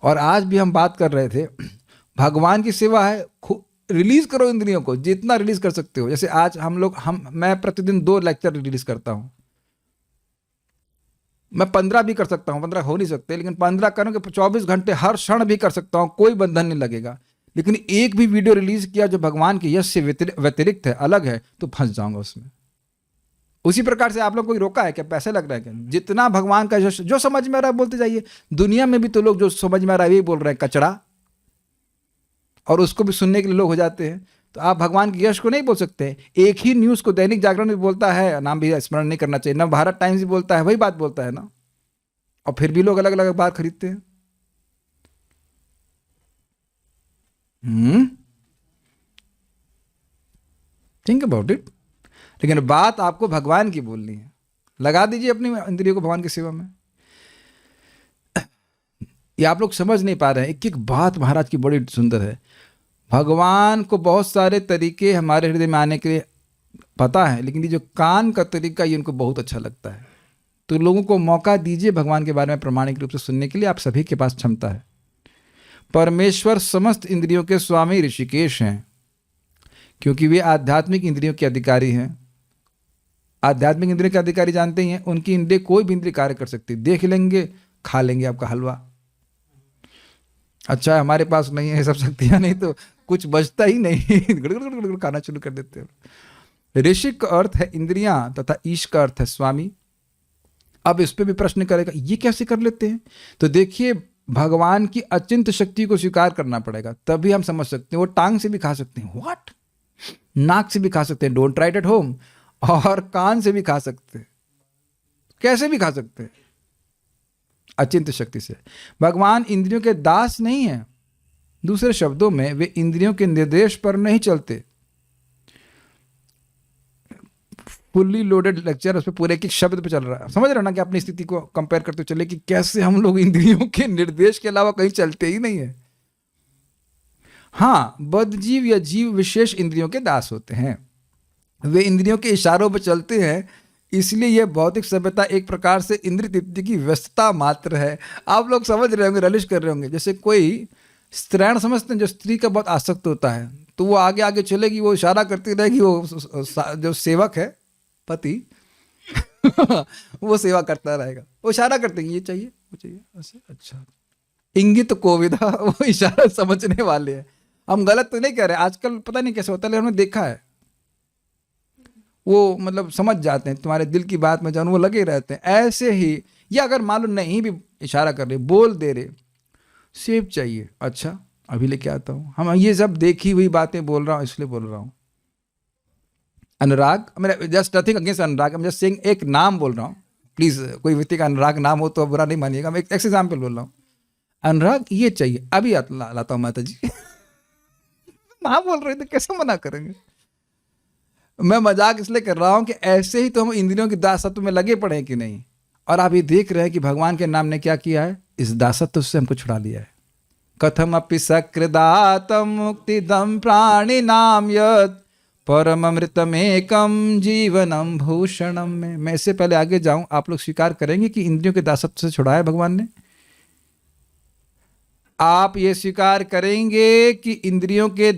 और आज भी हम बात कर रहे थे, भगवान की सेवा है, रिलीज करो इंद्रियों को, जितना रिलीज कर सकते हो। जैसे आज मैं प्रतिदिन 2 लेक्चर रिलीज करता हूं। मैं 15 भी कर सकता हूं, 15 हो नहीं सकते, लेकिन 15 करूंगा, 24 घंटे हर क्षण भी कर सकता हूं, कोई बंधन नहीं लगेगा। लेकिन एक भी वीडियो रिलीज किया जो भगवान के यश से व्यतिरिक्त है, अलग है, तो फंस जाऊंगा उसमें। उसी प्रकार से आप लोग कोई रोका है क्या? पैसे लग रहा है क्या? जितना भगवान का यश जो समझ में आ रहा है बोलते जाइए। दुनिया में भी तो लोग जो समझ में आ रहा है वही बोल रहे हैं, कचड़ा, और उसको भी सुनने के लिए लोग हो जाते हैं। तो आप भगवान के यश को नहीं बोल सकते। एक ही न्यूज़ को दैनिक जागरण भी बोलता है, नाम भी स्मरण नहीं करना चाहिए, ना भारत टाइम्स भी बोलता है, वही बात बोलता है ना, और फिर भी लोग अलग अलग बात खरीदते हैं। Think about it. लेकिन बात आपको भगवान की बोलनी है। लगा दीजिए अपनी इंद्रियों को भगवान की सेवा में। ये आप लोग समझ नहीं पा रहे हैं। एक एक बात महाराज की बड़ी सुंदर है। भगवान को बहुत सारे तरीके हमारे हृदय में आने के लिए पता है, लेकिन ये जो कान का तरीका ये उनको बहुत अच्छा लगता है। तो लोगों को मौका दीजिए भगवान के बारे में प्रामाणिक रूप से सुनने के लिए। आप सभी के पास क्षमता है। परमेश्वर समस्त इंद्रियों के स्वामी ऋषिकेश हैं, क्योंकि वे आध्यात्मिक इंद्रियों के अधिकारी हैं। आध्यात्मिक इंद्रियों के अधिकारी जानते ही हैं, उनकी इंद्रिय कोई भी इंद्रिय कार्य कर सकती। देख लेंगे, खा लेंगे आपका हलवा। अच्छा हमारे पास नहीं है सब शक्तियां, नहीं तो कुछ बचता ही नहीं, गड़गड़ खाना शुरू कर देते हैं। ऋषि का अर्थ है इंद्रियां तथा ईश का अर्थ है स्वामी। अब इस पे भी प्रश्न करेगा ये कैसे कर लेते हैं? तो देखिए, भगवान की अचिंत शक्ति को स्वीकार करना पड़ेगा, तभी हम समझ सकते हैं। वो टांग से भी खा सकते हैं, व्हाट, नाक से भी खा सकते हैं, don't try it at home, और कान से भी खा सकते हैं, कैसे भी खा सकते हैं, अचिंत शक्ति से। भगवान इंद्रियों के दास नहीं है। दूसरे शब्दों में वे इंद्रियों के निर्देश पर नहीं चलते। फुल्ली लोडेड लेक्चर, उस पर पूरे एक एक शब्द पे चल रहा है। समझ रहे हो ना कि अपनी स्थिति को कंपेयर करते चले कि कैसे हम लोग इंद्रियों के निर्देश के अलावा कहीं चलते ही नहीं है। हाँ, बद्धजीव या जीव विशेष इंद्रियों के दास होते हैं, वे इंद्रियों के इशारों पर चलते हैं, इसलिए यह भौतिक सभ्यता एक प्रकार से इंद्रिय तृप्ति की व्यस्तता मात्र है। आप लोग समझ रहे होंगे, रलिश कर रहे होंगे। जैसे कोई स्त्रैण समझते हैं, जो स्त्री का बहुत आसक्त होता है, तो वो आगे आगे चलेगी, वो इशारा करती रहेगी, वो जो सेवक है पति वो सेवा करता रहेगा, वो इशारा करते हैं, ये चाहिए वो चाहिए, ऐसे। अच्छा, इंगित कोविदा, वो इशारा समझने वाले हैं। हम गलत तो नहीं कह रहे, आजकल पता नहीं कैसे होता है, लेकिन हमने देखा है, वो मतलब समझ जाते हैं तुम्हारे दिल की बात में, जान वो लगे रहते हैं। ऐसे ही, या अगर मान लो नहीं भी इशारा कर रहे, बोल दे रहे, सेब चाहिए, अच्छा अभी लेके आता हूँ। हम ये सब देखी हुई बातें बोल रहा हूँ, इसलिए बोल रहा हूँ। अनुराग, मेरा जस्ट नथिंग अगेंस्ट अनुराग, मैं जस्ट सेइंग, एक नाम बोल रहा हूँ, प्लीज कोई व्यक्ति का अनुराग नाम हो तो बुरा नहीं मानिएगा, मैं एक एग्जाम्पल बोल रहा हूँ। अनुराग ये चाहिए, अभी लाता हूँ माता जी। ना बोल रहे थे, कैसे मना करेंगे। मैं मजाक इसलिए कर रहा हूं कि ऐसे ही तो हम इंद्रियों की दासत्व में लगे पड़े हैं कि नहीं। और आप ये देख रहे हैं कि भगवान के नाम ने क्या किया है, इस दासत्व से हमको छुड़ा लिया है। कथम अपि सकृदातम मुक्तिदम प्राणी नाम यत् परम अमृतमेकम जीवनम भूषणम में। मैं इससे पहले आगे जाऊं, आप लोग स्वीकार करेंगे कि इंद्रियों के दासत्व से छुड़ाया भगवान ने? आप ये स्वीकार करेंगे कि इंद्रियों के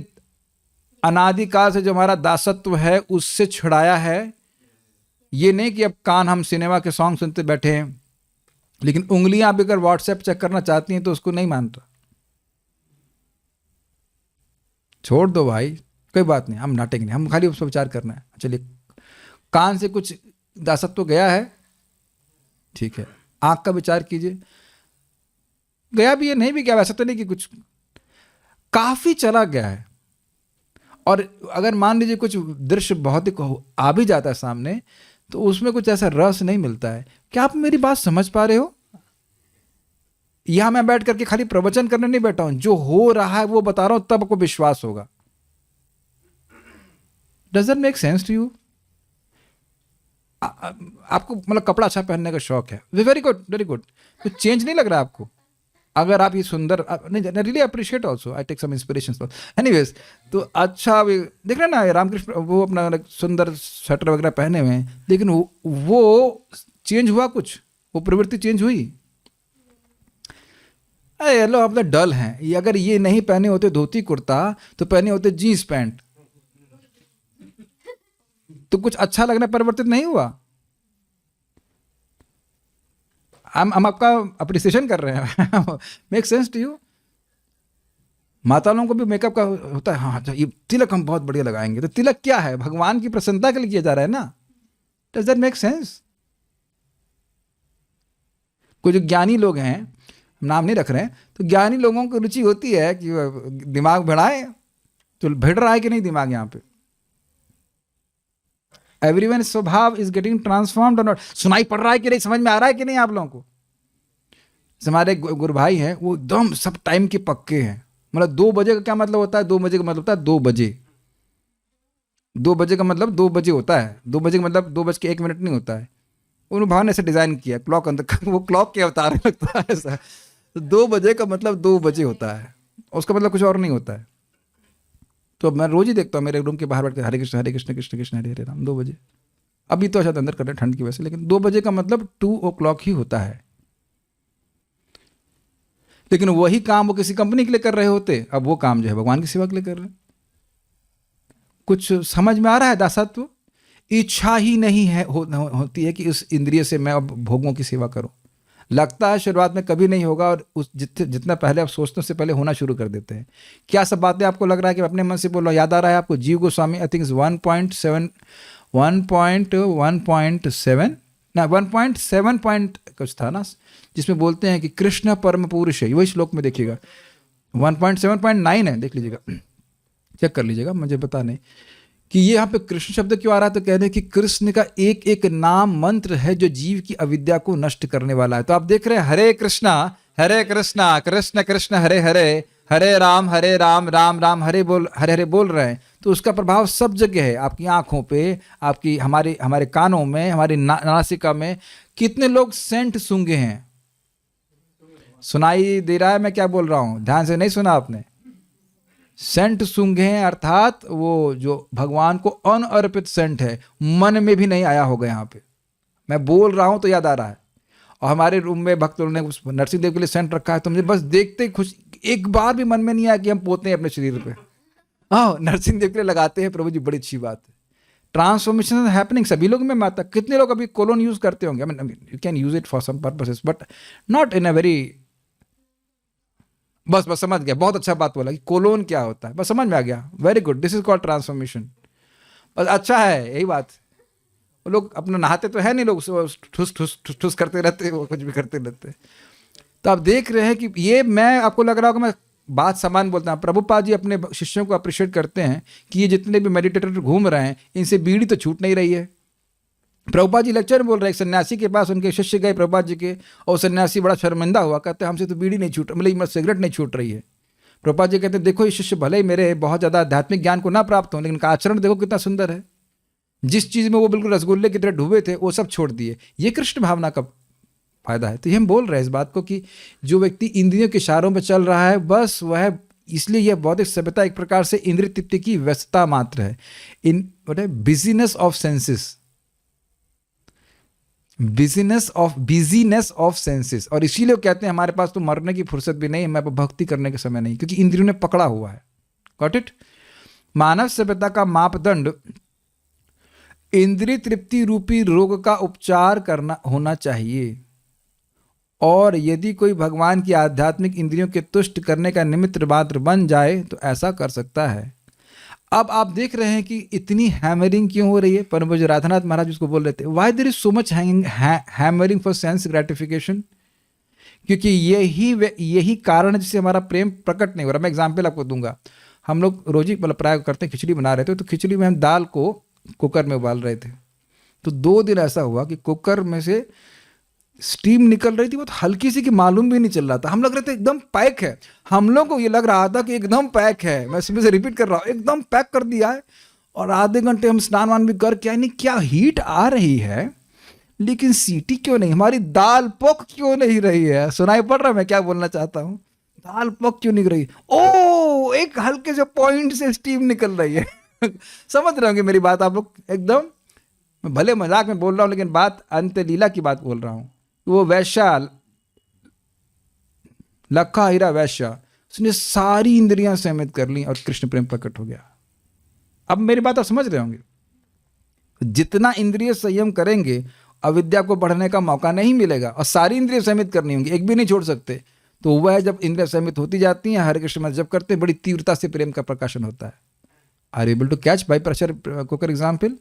अनादिकाल से जो हमारा दासत्व है उससे छुड़ाया है? ये नहीं कि अब कान हम सिनेमा के सॉन्ग सुनते बैठे हैं, लेकिन उंगलियां भी अगर व्हाट्सएप चेक करना चाहती हैं तो उसको नहीं मानता। छोड़ दो भाई, कोई बात नहीं, हम नाटेंगे नहीं, हम खाली उस पर विचार करना है। चलिए, कान से कुछ दासत्व गया है, ठीक है, आंख का विचार कीजिए, गया भी है नहीं भी गया, वैसा तो नहीं कि कुछ काफी चला गया है। और अगर मान लीजिए कुछ दृश्य भौतिक आ भी जाता है सामने, तो उसमें कुछ ऐसा रस नहीं मिलता है। क्या आप मेरी बात समझ पा रहे हो? यहां मैं बैठ करके खाली प्रवचन करने नहीं बैठा हूं, जो हो रहा है वो बता रहा हूं, तब आपको विश्वास होगा। Does that make sense to you? आपको मतलब कपड़ा अच्छा पहनने का शौक है, वेरी गुड वेरी गुड, तो चेंज नहीं लग रहा आपको? अगर आप ये सुंदर, नहीं, really appreciate also, I take some inspiration. Anyways, तो अच्छा देख रहे हैं ना, रामकृष्ण वो अपना सुंदर स्वेटर वगैरह पहने हुए हैं, लेकिन वो चेंज हुआ कुछ, वो प्रवृत्ति चेंज हुई? अरे लो, आप तो डल हैं। ये अगर ये नहीं पहने होते धोती कुर्ता, तो पहने होते जीन्स पैंट, तो कुछ अच्छा लगना परिवर्तित नहीं हुआ। हम आपका अप्रिसिएशन कर रहे हैं। Make sense to you? माता लोगों को भी मेकअप का होता है, हाँ ये तिलक हम बहुत बढ़िया लगाएंगे, तो तिलक क्या है? भगवान की प्रसन्नता के लिए किया जा रहा है ना। Does that make sense? कोई जो ज्ञानी लोग हैं, नाम नहीं रख रहे हैं, तो ज्ञानी लोगों को रुचि होती है कि दिमाग बढ़ाए, तो भिड़ रहा है कि नहीं दिमाग यहाँ पे? एवरीवन स्वभाव इज गेटिंग ट्रांसफॉर्म्ड और नॉट? सुनाई पड़ रहा है कि नहीं, समझ में आ रहा है कि नहीं आप लोगों को? हमारे गुरु भाई हैं, वो एकदम सब टाइम के पक्के हैं। मतलब 2 बजे का क्या मतलब होता है? 2 बजे का मतलब होता है 2 बजे। 2 बजे का मतलब 2 बजे होता है। 2 बजे का मतलब 2:01 नहीं होता है। उन भाव ने ऐसे डिजाइन किया क्लॉक अंदर, वो क्लॉक के अवतार में लगता है ऐसा। तो 2 बजे का मतलब 2 बजे होता है, उसका मतलब कुछ और नहीं होता है। तो मैं रोज ही देखता हूँ मेरे रूम के बाहर बैठ के, हरे कृष्ण कृष्ण कृष्ण हरे हरे राम, 2 बजे। अभी तो शायद अंदर कर रहे हैं ठंड की वजह से, लेकिन 2 बजे का मतलब 2 o'clock ही होता है। लेकिन वही काम वो किसी कंपनी के लिए कर रहे होते, अब वो काम जो है भगवान की सेवा के लिए कर रहे हैं। कुछ समझ में आ रहा है? दासत्व इच्छा ही नहीं है होती है कि उस इंद्रिय से मैं अब भोगों की सेवा करूं। लगता है शुरुआत में कभी नहीं होगा, और उस जितना पहले आप सोचते उससे पहले होना शुरू कर देते हैं। क्या सब बातें आपको लग रहा है कि अपने मन से बोल रहा हूं? याद आ रहा है आपको जीव गोस्वामी, आई थिंक 1.7 कुछ था ना, जिसमें बोलते हैं कि कृष्ण परम पुरुष है। वही श्लोक में देखिएगा, 1.7.9 है, देख लीजिएगा, चेक कर लीजिएगा, मुझे पता नहीं कि ये यहाँ पे कृष्ण शब्द क्यों आ रहा है। तो कहते हैं कि कृष्ण का एक एक नाम मंत्र है जो जीव की अविद्या को नष्ट करने वाला है। तो आप देख रहे हैं, हरे कृष्णा कृष्ण कृष्ण हरे हरे, हरे राम राम राम हरे हरे बोल रहे हैं। तो उसका प्रभाव सब जगह है, आपकी आंखों पे, आपकी हमारे हमारे कानों में, हमारी नासिका में। कितने लोग सेंट सूंघे हैं? सुनाई दे रहा है मैं क्या बोल रहा हूं? ध्यान से नहीं सुना आपने? सेंट सूंघे हैं अर्थात वो जो भगवान को अनअर्पित सेंट है, मन में भी नहीं आया होगा। यहाँ पे मैं बोल रहा हूं तो याद आ रहा है। और हमारे रूम में भक्त लोगों ने उस नरसिंह देव के लिए सेंट रखा है, तो मुझे बस देखते ही खुश, एक बार भी मन में नहीं आया कि हम पोते हैं अपने शरीर पे। हाँ, नरसिंह देव के लिए लगाते हैं, प्रभु जी बड़ी अच्छी बात है। ट्रांसफॉर्मेशन हैपनिंग सभी लोग में आता। कितने लोग अभी कोलोन यूज करते होंगे? I mean you can use it for some purposes but not in a very. बस समझ गया, बहुत अच्छा बात बोला कि कोलोन क्या होता है, बस समझ में आ गया। Very good, this is called transformation. बस अच्छा है, यही बात। वो लोग अपना नहाते तो है नहीं, लोग ठुस ठुस ठुस ठुस करते रहते, वो कुछ भी करते रहते। तो आप देख रहे हैं कि ये, मैं आपको लग रहा होगा मैं बात समान बोलता हूँ। प्रभुपाद जी अपने शिष्यों को अप्रिशिएट करते हैं कि ये जितने भी मेडिटेटर घूम रहे हैं, इनसे बीड़ी तो छूट नहीं रही है। प्रभुपाद जी लेक्चर में बोल रहे हैं, एक सन्यासी के पास उनके शिष्य गए प्रभुपाद जी के, और सन्यासी बड़ा शर्मिंदा हुआ, कहते हैं हमसे तो बीड़ी नहीं छूट, मतलब सिगरेट नहीं छूट रही है। प्रभुपाद जी कहते हैं देखो ये शिष्य भले ही मेरे बहुत ज़्यादा आध्यात्मिक ज्ञान को ना प्राप्त हो, लेकिन इनका आचरण देखो कितना सुंदर है। जिस चीज़ में वो बिल्कुल रसगुल्ले की तरह डूबे थे वो सब छोड़ दिए। ये कृष्ण भावना का फायदा है। तो ये हम बोल रहे हैं इस बात को कि जो व्यक्ति इंद्रियों के इशारों में चल रहा है, बस वह, इसलिए यह बौद्धिक सभ्यता एक प्रकार से इंद्रिय तृप्ति की व्यस्तता मात्र है। इन व्हाट है, business of senses, business of senses. और इसीलिए वो कहते हैं हमारे पास तो मरने की फुर्सत भी नहीं है, हमारे पास भक्ति करने का समय नहीं, क्योंकि इंद्रियों ने पकड़ा हुआ है। Got it? मानव सभ्यता का मापदंड इंद्रिय तृप्ति रूपी रोग का उपचार करना होना चाहिए। और यदि कोई भगवान की आध्यात्मिक इंद्रियों के तुष्ट करने का निमित्त मात्र बन जाए तो ऐसा कर सकता है। अब आप देख रहे हैं कि इतनी हैमरिंग क्यों हो रही है? पर मुझे राधानाथ महाराज उसको बोल रहे थे, why there is so much hammering for sense gratification? क्योंकि यही कारण है जिससे हमारा प्रेम प्रकट नहीं हो रहा। मैं एग्जाम्पल आपको दूंगा। हम लोग रोज ही मतलब प्राय करते हैं, खिचड़ी बना रहे थे, तो खिचड़ी में हम दाल को कुकर में उबाल रहे थे। तो 2 दिन ऐसा हुआ कि कुकर में से स्टीम निकल रही थी, बहुत हल्की सी, कि मालूम भी नहीं चल रहा था। हम लग रहे थे एकदम पैक है, हम लोग को ये लग रहा था कि एकदम पैक है। मैं सुबह से रिपीट कर रहा हूँ, एकदम पैक कर दिया है। और आधे घंटे हम स्नान वान भी कर क्या नहीं, क्या हीट आ रही है, लेकिन सीटी क्यों नहीं, हमारी दाल पक क्यों नहीं रही है? सुनाई पड़ रहा है मैं क्या बोलना चाहता हूँ? दाल पक क्यों नहीं रही? ओ, एक हल्के से पॉइंट से स्टीम निकल रही है। समझ रहे होंगे मेरी बात आप लोग एकदम। मैं भले मजाक में बोल रहा हूँ, लेकिन बात अंत लीला की बात बोल रहा हूँ। वो वैश्या, लखा हीरा वैश्या, उसने सारी इंद्रियां संयमित कर ली और कृष्ण प्रेम प्रकट हो गया। अब मेरी बात आप समझ रहे होंगे। जितना इंद्रिय संयम करेंगे, अविद्या को बढ़ने का मौका नहीं मिलेगा। और सारी इंद्रिय संयमित करनी होंगी, एक भी नहीं छोड़ सकते। तो वह जब इंद्रिय संयमित होती जाती हैं, हरे कृष्ण जब करते हैं, बड़ी तीव्रता से प्रेम का प्रकाशन होता है। Are able to catch by pressure cooker example?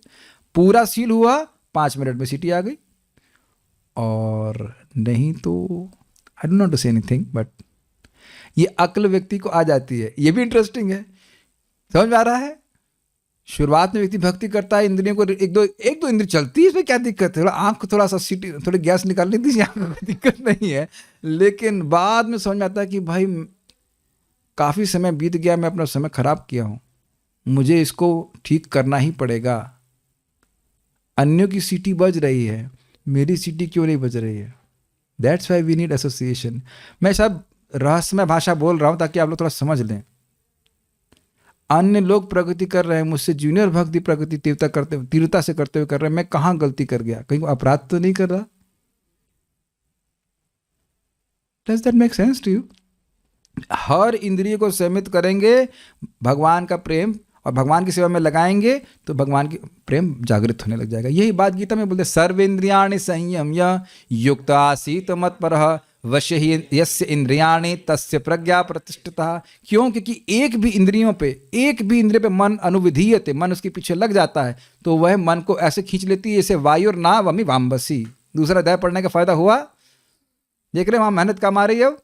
पूरा सील हुआ, 5 मिनट में सीटी आ गई। और नहीं तो I don't not to say anything, but ये अक्ल व्यक्ति को आ जाती है। ये भी इंटरेस्टिंग है, समझ में आ रहा है? शुरुआत में व्यक्ति भक्ति करता है, इंद्रियों को एक दो इंद्रिय चलती है, इसमें क्या दिक्कत है? थोड़ा आँख को थोड़ा सा सीटी, थोड़ी गैस निकालनी थी, यहाँ कोई दिक्कत नहीं है। लेकिन बाद में समझ में आता है कि भाई काफ़ी समय बीत गया, मैं अपना समय खराब किया हूँ, मुझे इसको ठीक करना ही पड़ेगा। अन्यों की सीटी बज रही है, मेरी सीटी क्यों नहीं बज रही है? That's why we need association. मैं सब रहस्यमय भाषा बोल रहा हूँ ताकि आप लोग थोड़ा समझ लें। अन्य लोग प्रगति कर रहे हैं, मुझसे जूनियर भक्ति प्रगति तीव्रता से करते हुए कर रहे हैं, मैं कहाँ गलती कर गया? कहीं अपराध तो नहीं कर रहा? Does that make sense to you? हर इंद्रिय को संयमित करेंगे, भगवान का प्रेम और भगवान की सेवा में लगाएंगे तो भगवान की प्रेम जागृत होने लग जाएगा। यही बात गीता में बोलते, सर्वेन्द्रियाणि संयम्य युक्त आसीत मत्परः वश्य ही यस्य इंद्रियाणि तस्य प्रज्ञा प्रतिष्ठिता। क्यों? क्योंकि एक भी इंद्रिय पे मन अनुविधीयते, मन उसके पीछे लग जाता है, तो वह मन को ऐसे खींच लेती है जैसे वायु ना वमी वाम्बसी। दूसरा अध्याय पढ़ने का फायदा हुआ? देख रहे हैं वहां मेहनत कम आ रही है।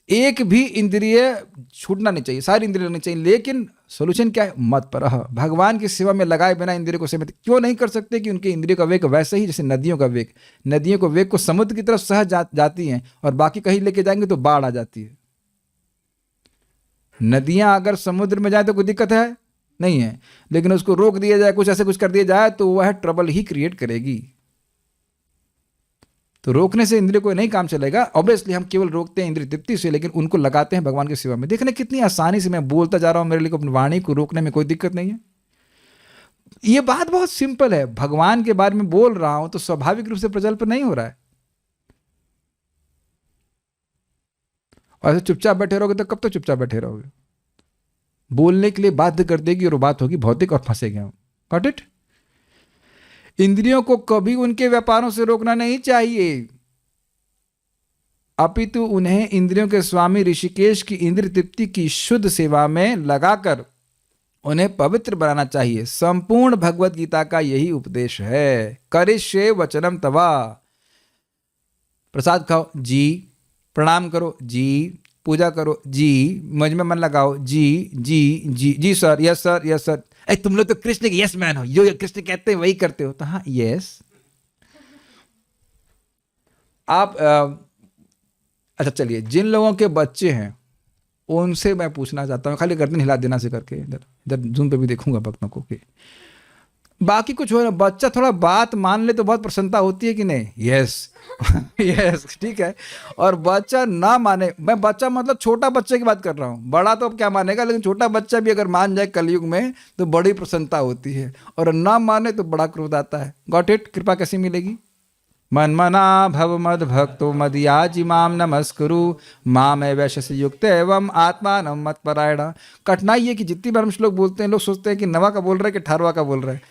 एक भी इंद्रिय छूटना नहीं चाहिए, सारी इंद्रिय लगनी चाहिए। लेकिन सोल्यूशन क्या है? मत पर भगवान की सेवा में लगाए बिना इंद्रिय को सीमित क्यों नहीं कर सकते? कि उनके इंद्रिय का वेग वैसे ही जैसे नदियों का वेग, नदियों को वेग को समुद्र की तरफ सहज जाती हैं और बाकी कहीं लेके जाएंगे तो बाढ़ आ जाती है। नदियां अगर समुद्र में जाए तो कोई दिक्कत है नहीं है, लेकिन उसको रोक दिया जाए, कुछ ऐसे कुछ कर दिया जाए तो वह ट्रबल ही क्रिएट करेगी। तो रोकने से इंद्रिय को नहीं काम चलेगा। ऑब्वियसली हम केवल रोकते हैं इंद्रिय तृप्ति से, लेकिन उनको लगाते हैं भगवान की सेवा में। देखने कितनी आसानी से मैं बोलता जा रहा हूं, मेरे लिए अपनी वाणी को रोकने में कोई दिक्कत नहीं है। ये बात बहुत सिंपल है। भगवान के बारे में बोल रहा हूं तो स्वाभाविक रूप से प्रजल्प नहीं हो रहा है। और ऐसे चुपचाप बैठे रहोगे तो कब तक चुपचाप बैठे रहोगे? बोलने के लिए बाध्य कर देगी और वो बात होगी भौतिक और फंसेंगे हम। Got it? इंद्रियों को कभी उनके व्यापारों से रोकना नहीं चाहिए, अपितु उन्हें इंद्रियों के स्वामी ऋषिकेश की इंद्रिय तृप्ति की शुद्ध सेवा में लगाकर उन्हें पवित्र बनाना चाहिए। संपूर्ण भगवत गीता का यही उपदेश है। करिष्ये वचनम तवा। प्रसाद खाओ जी, प्रणाम करो जी, पूजा करो जी, मुझ में मन लगाओ जी जी जी जी sir, yes sir, yes sir. अरे तुम लोग तो कृष्ण के यस मैन हो, जो कृष्ण कहते हैं वही करते हो। तो हाँ यस। आप अच्छा चलिए, जिन लोगों के बच्चे हैं उनसे मैं पूछना चाहता हूँ, खाली गर्दन हिला देना से करके, इधर इधर जूम पे भी देखूंगा भक्तों को कि बाकी कुछ हो ना, बच्चा थोड़ा बात मान ले तो बहुत प्रसन्नता होती है कि नहीं? यस यस ठीक है। और बच्चा ना माने, मैं बच्चा मतलब छोटा बच्चे की बात कर रहा हूँ, बड़ा तो अब क्या मानेगा, लेकिन छोटा बच्चा भी अगर मान जाए कलयुग में तो बड़ी प्रसन्नता होती है, और ना माने तो बड़ा क्रोध आता है। Got it? कृपा कैसी मिलेगी? मन मना भव मद भक्तो मदियाजी माम नमस्कुरु माम वैश्य युक्त एवं आत्मा नम मत परायणा। कठिनाई है कि जितनी बार हम श्लोक बोलते हैं लोग सोचते हैं कि नवा का बोल रहे हैं कि 18वां का बोल रहे हैं।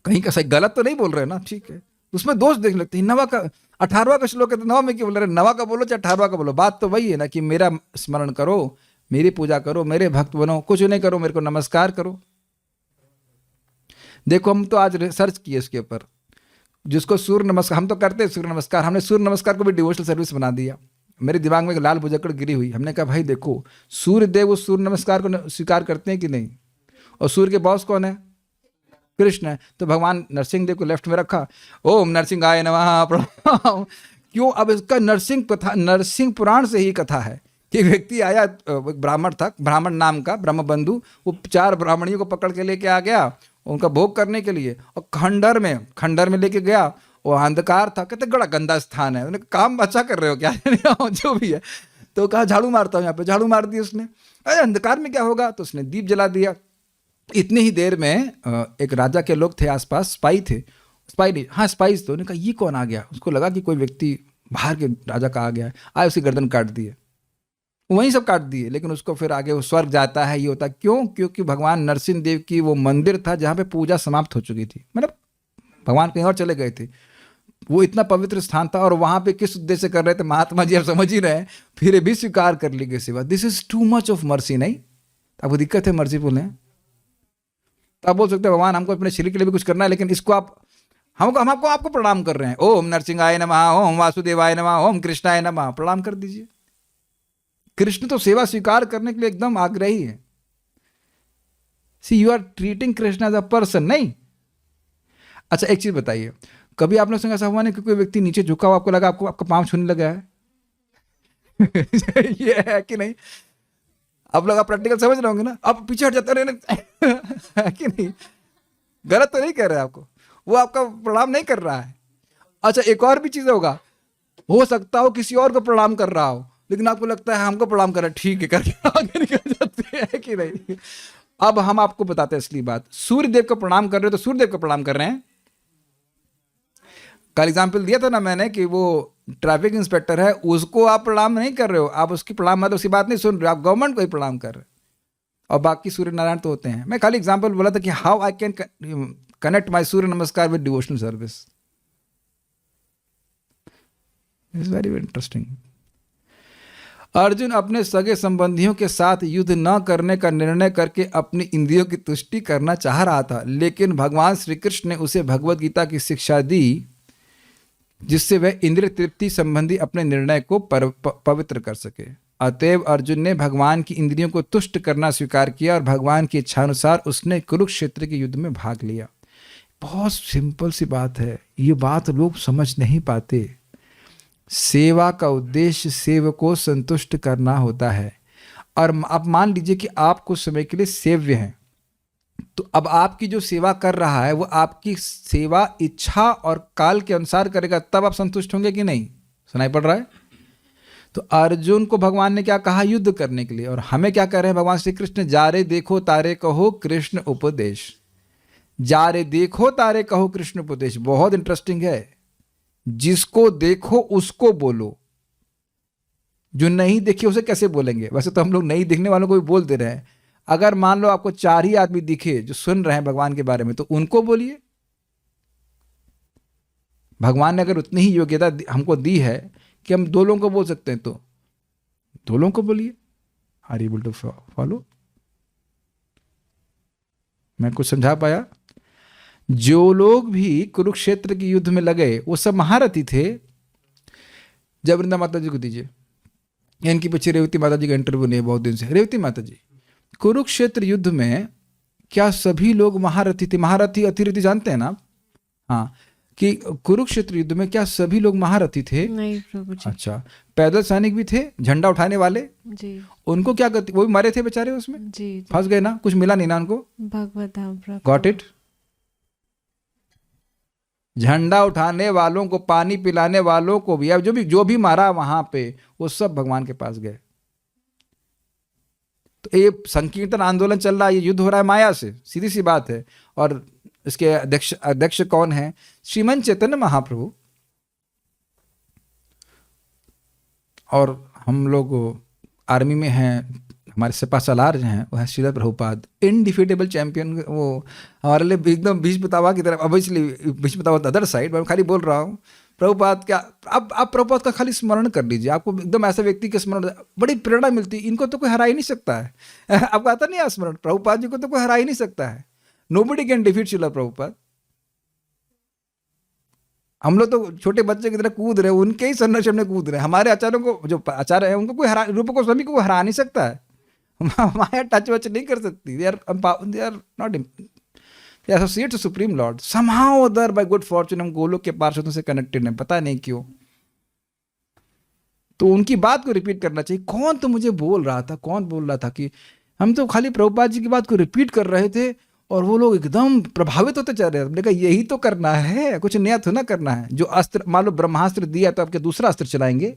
कहीं का सही गलत तो नहीं बोल रहे ना, ठीक है, उसमें दोष देख लेते हैं। नवा का 18वां का श्लोक है तो नवा में क्यों बोल रहे हैं? नवा का बोलो चाहे 18वां का बोलो, बात तो वही है ना कि मेरा स्मरण करो, मेरी पूजा करो, मेरे भक्त बनो, कुछ नहीं करो, मेरे को नमस्कार करो। देखो हम तो आज रिसर्च किए इसके ऊपर, जिसको सूर्य नमस्कार, हम तो करते हैं सूर्य नमस्कार, हमने सूर्य नमस्कार को भी डिवोशनल सर्विस बना दिया। मेरे दिमाग में एक लाल भुजक्कड़ गिरी हुई, हमने कहा भाई देखो सूर्य देव उस सूर्य नमस्कार को स्वीकार करते हैं कि नहीं, और सूर्य के बॉस कौन है? कृष्ण है। तो भगवान नरसिंह देव को लेफ्ट में रखा, ओम नरसिंहाय नमः प्रणाम। क्यों? अब इसका नरसिंह कथा, नरसिंह पुराण से ही कथा है कि एक व्यक्ति आया, एक ब्राह्मण था, ब्राह्मण नाम का ब्रह्मबंधु, वो 4 ब्राह्मणियों को पकड़ के लेके आ गया उनका भोग करने के लिए, और खंडर में लेके गया। वो अंधकार था, कहते बड़ा गंदा स्थान है। उन्होंने काम अच्छा कर रहे हो क्या? जो भी है। तो कहा झाड़ू मारता हूँ यहाँ पे, झाड़ू मार दी उसने। अरे अंधकार में क्या होगा, तो उसने दीप जला दिया। इतनी ही देर में एक राजा के लोग थे आसपास, स्पाई थे, स्पाई नहीं, हाँ स्पाइस। तो उन्होंने कहा ये कौन आ गया? उसको लगा कि कोई व्यक्ति बाहर के राजा का आ गया है, आए उसकी गर्दन काट दिए, वहीं सब काट दिए। लेकिन उसको फिर आगे वो स्वर्ग जाता है, ये होता क्यों? क्योंकि भगवान नरसिंह देव की वो मंदिर था जहाँ पे पूजा समाप्त हो चुकी थी, मतलब भगवान कहीं और चले गए थे। वो इतना पवित्र स्थान था, और वहाँ पे किस उद्देश्य कर रहे थे महात्मा जी, आप समझ ही रहे हैं, फिर भी स्वीकार कर ली गई सेवा। This is too much of mercy. नहीं आपको दिक्कत है मर्सीफुल है तो आप बोल सकते हैं भगवान हमको अपने शरीर के लिए भी कुछ करना है, लेकिन इसको हम आपको प्रणाम कर रहे हैं, ओम नरसिंहाय नमः, ओम वासुदेवाय नमः, ओम कृष्णाय नमः, प्रणाम कर दीजिए। कृष्ण तो सेवा स्वीकार करने के लिए एकदम आग्रही है। See you are treating Krishna as a person, नहीं। अच्छा एक चीज बताइए, कभी आप लोग संग ऐसा हुआ नहीं कि कोई व्यक्ति नीचे झुका हुआ, आपको लगा आपका पांव छूने लगा है? ये है कि नहीं? आप लोग प्रैक्टिकल समझ रहे होंगे ना, आप पीछे हट जाते रहे कि नहीं? गलत तो नहीं कर रहे आपको, वो आपका प्रणाम नहीं कर रहा है। अच्छा एक और भी चीज होगा, हो सकता हो किसी और को प्रणाम कर रहा हो, लेकिन आपको लगता है हमको प्रणाम कर रहा है, ठीक है करके आगे निकल जाते हैं कि नहीं? अब हम आपको बताते हैं असली बात। सूर्य देव को प्रणाम कर रहे हो तो सूर्य देव को प्रणाम कर रहे हैं। कल एग्जाम्पल दिया था ना मैंने कि वो ट्रैफिक इंस्पेक्टर है, उसको आप प्रणाम नहीं कर रहे हो, आप उसकी प्रणाम मतलब उसकी बात नहीं सुन रहे हो, आप गवर्नमेंट को ही प्रणाम कर रहे हो। और बाकी सूर्य नारायण तो होते हैं। मैं खाली एग्जाम्पल बोला था कि how I can connect my Surya Namaskar with devotional service. It's very interesting. Arjun अपने सगे संबंधियों के साथ युद्ध न करने का निर्णय करके अपनी इंद्रियों की तुष्टि करना चाह रहा था, लेकिन भगवान श्री कृष्ण ने उसे भगवत गीता की शिक्षा दी जिससे वह इंद्रिय तृप्ति संबंधी अपने निर्णय को पवित्र कर सके। अतएव अर्जुन ने भगवान की इंद्रियों को तुष्ट करना स्वीकार किया और भगवान की इच्छानुसार उसने कुरुक्षेत्र के युद्ध में भाग लिया। बहुत सिंपल सी बात है, ये बात लोग समझ नहीं पाते। सेवा का उद्देश्य सेवक को संतुष्ट करना होता है। और आप मान लीजिए कि आप कुछ समय के लिए सेव्य हैं, तो अब आपकी जो सेवा कर रहा है वो आपकी सेवा इच्छा और काल के अनुसार करेगा, तब आप संतुष्ट होंगे कि नहीं? सुनाई पड़ रहा है? तो अर्जुन को भगवान ने क्या कहा? युद्ध करने के लिए। और हमें क्या कह रहे हैं भगवान श्री कृष्ण? जा रे देखो तारे कहो कृष्ण उपदेश। जा रे देखो तारे कहो कृष्ण उपदेश। बहुत इंटरेस्टिंग है। जिसको देखो उसको बोलो, जो नहीं देखे उसे कैसे बोलेंगे? वैसे तो हम लोग नहीं दिखने वालों को भी बोल दे रहे हैं। अगर मान लो आपको 4 ही आदमी दिखे जो सुन रहे हैं भगवान के बारे में, तो उनको बोलिए। भगवान ने अगर उतनी ही योग्यता हमको दी है कि हम 2 लोगों को बोल सकते हैं, तो 2 लोगों को बोलिए। Are you able to follow? मैं कुछ समझा पाया? जो लोग भी कुरुक्षेत्र के युद्ध में लगे वो सब महारथी थे। जय वृंदा माता जी को दीजिए। इनकी पीछे रेवती माता जी का इंटरव्यू नहीं है बहुत दिन से। रेवती माता जी, कुरुक्षेत्र युद्ध में क्या सभी लोग महारथी थे? महारथी अतिरथी जानते हैं ना? हाँ, कि कुरुक्षेत्र युद्ध में क्या सभी लोग महारथी थे? नहीं प्रभु जी। अच्छा, पैदल सैनिक भी थे, झंडा उठाने वाले? जी उनको क्या गति? वो भी मरे थे बेचारे उसमें, जी जी। फंस गए ना, कुछ मिला नहीं ना उनको। भगवत धाम प्रभु। Got it? झंडा उठाने वालों को, पानी पिलाने वालों को भी, अब जो भी मारा वहां पे, वो सब भगवान के पास गए। तो ये संकीर्तन आंदोलन चल रहा है, ये युद्ध हो रहा है माया से, सीधी सी बात है। और इसके अध्यक्ष कौन है? श्रीमन चैतन्य महाप्रभु। और हम लोग आर्मी में हैं, हमारे सिपा सलार जो हैं वो है श्रील प्रभुपाद, इनडिफिटेबल चैंपियन। वो हमारे लिए एकदम भीष्म पितामह की तरफ। Obviously Bhishma Pitamah other side, मैं खाली बोल रहा हूँ प्रभुपाद क्या। अब आप प्रभुपाद का खाली स्मरण कर लीजिए, आपको एकदम ऐसे व्यक्ति के स्मरण, बड़ी प्रेरणा मिलती है। इनको तो कोई हरा ही नहीं सकता है। आपको आता नहीं है स्मरण? प्रभुपाद जी को तो कोई हरा ही नहीं सकता है। Nobody can defeat Srila Prabhupada. हम लोग तो छोटे बच्चे की तरह कूद रहे हैं, उनके ही संरक्षण में कूद रहे हैं। हमारे आचार्यों को, जो आचार्य है, उनको कोई हरा, रूप गोस्वामी को हरा नहीं सकता है। माया टच वच नहीं कर सकती। They are not, they associate supreme lord somehow other by good fortune. हम गोलोक के पार्षदों से कनेक्टेड हैं, पता नहीं क्यों। तो उनकी बात को रिपीट करना चाहिए। कौन तो मुझे बोल रहा था, कौन बोल रहा था कि हम तो खाली प्रभुपाद जी की बात को रिपीट कर रहे थे और वो लोग एकदम प्रभावित होते चल रहे हैं। हमने कहा यही तो करना है, कुछ नया तो ना करना है। जो अस्त्र, मान लो ब्रह्मास्त्र दिया तो आपके दूसरा अस्त्र चलाएंगे।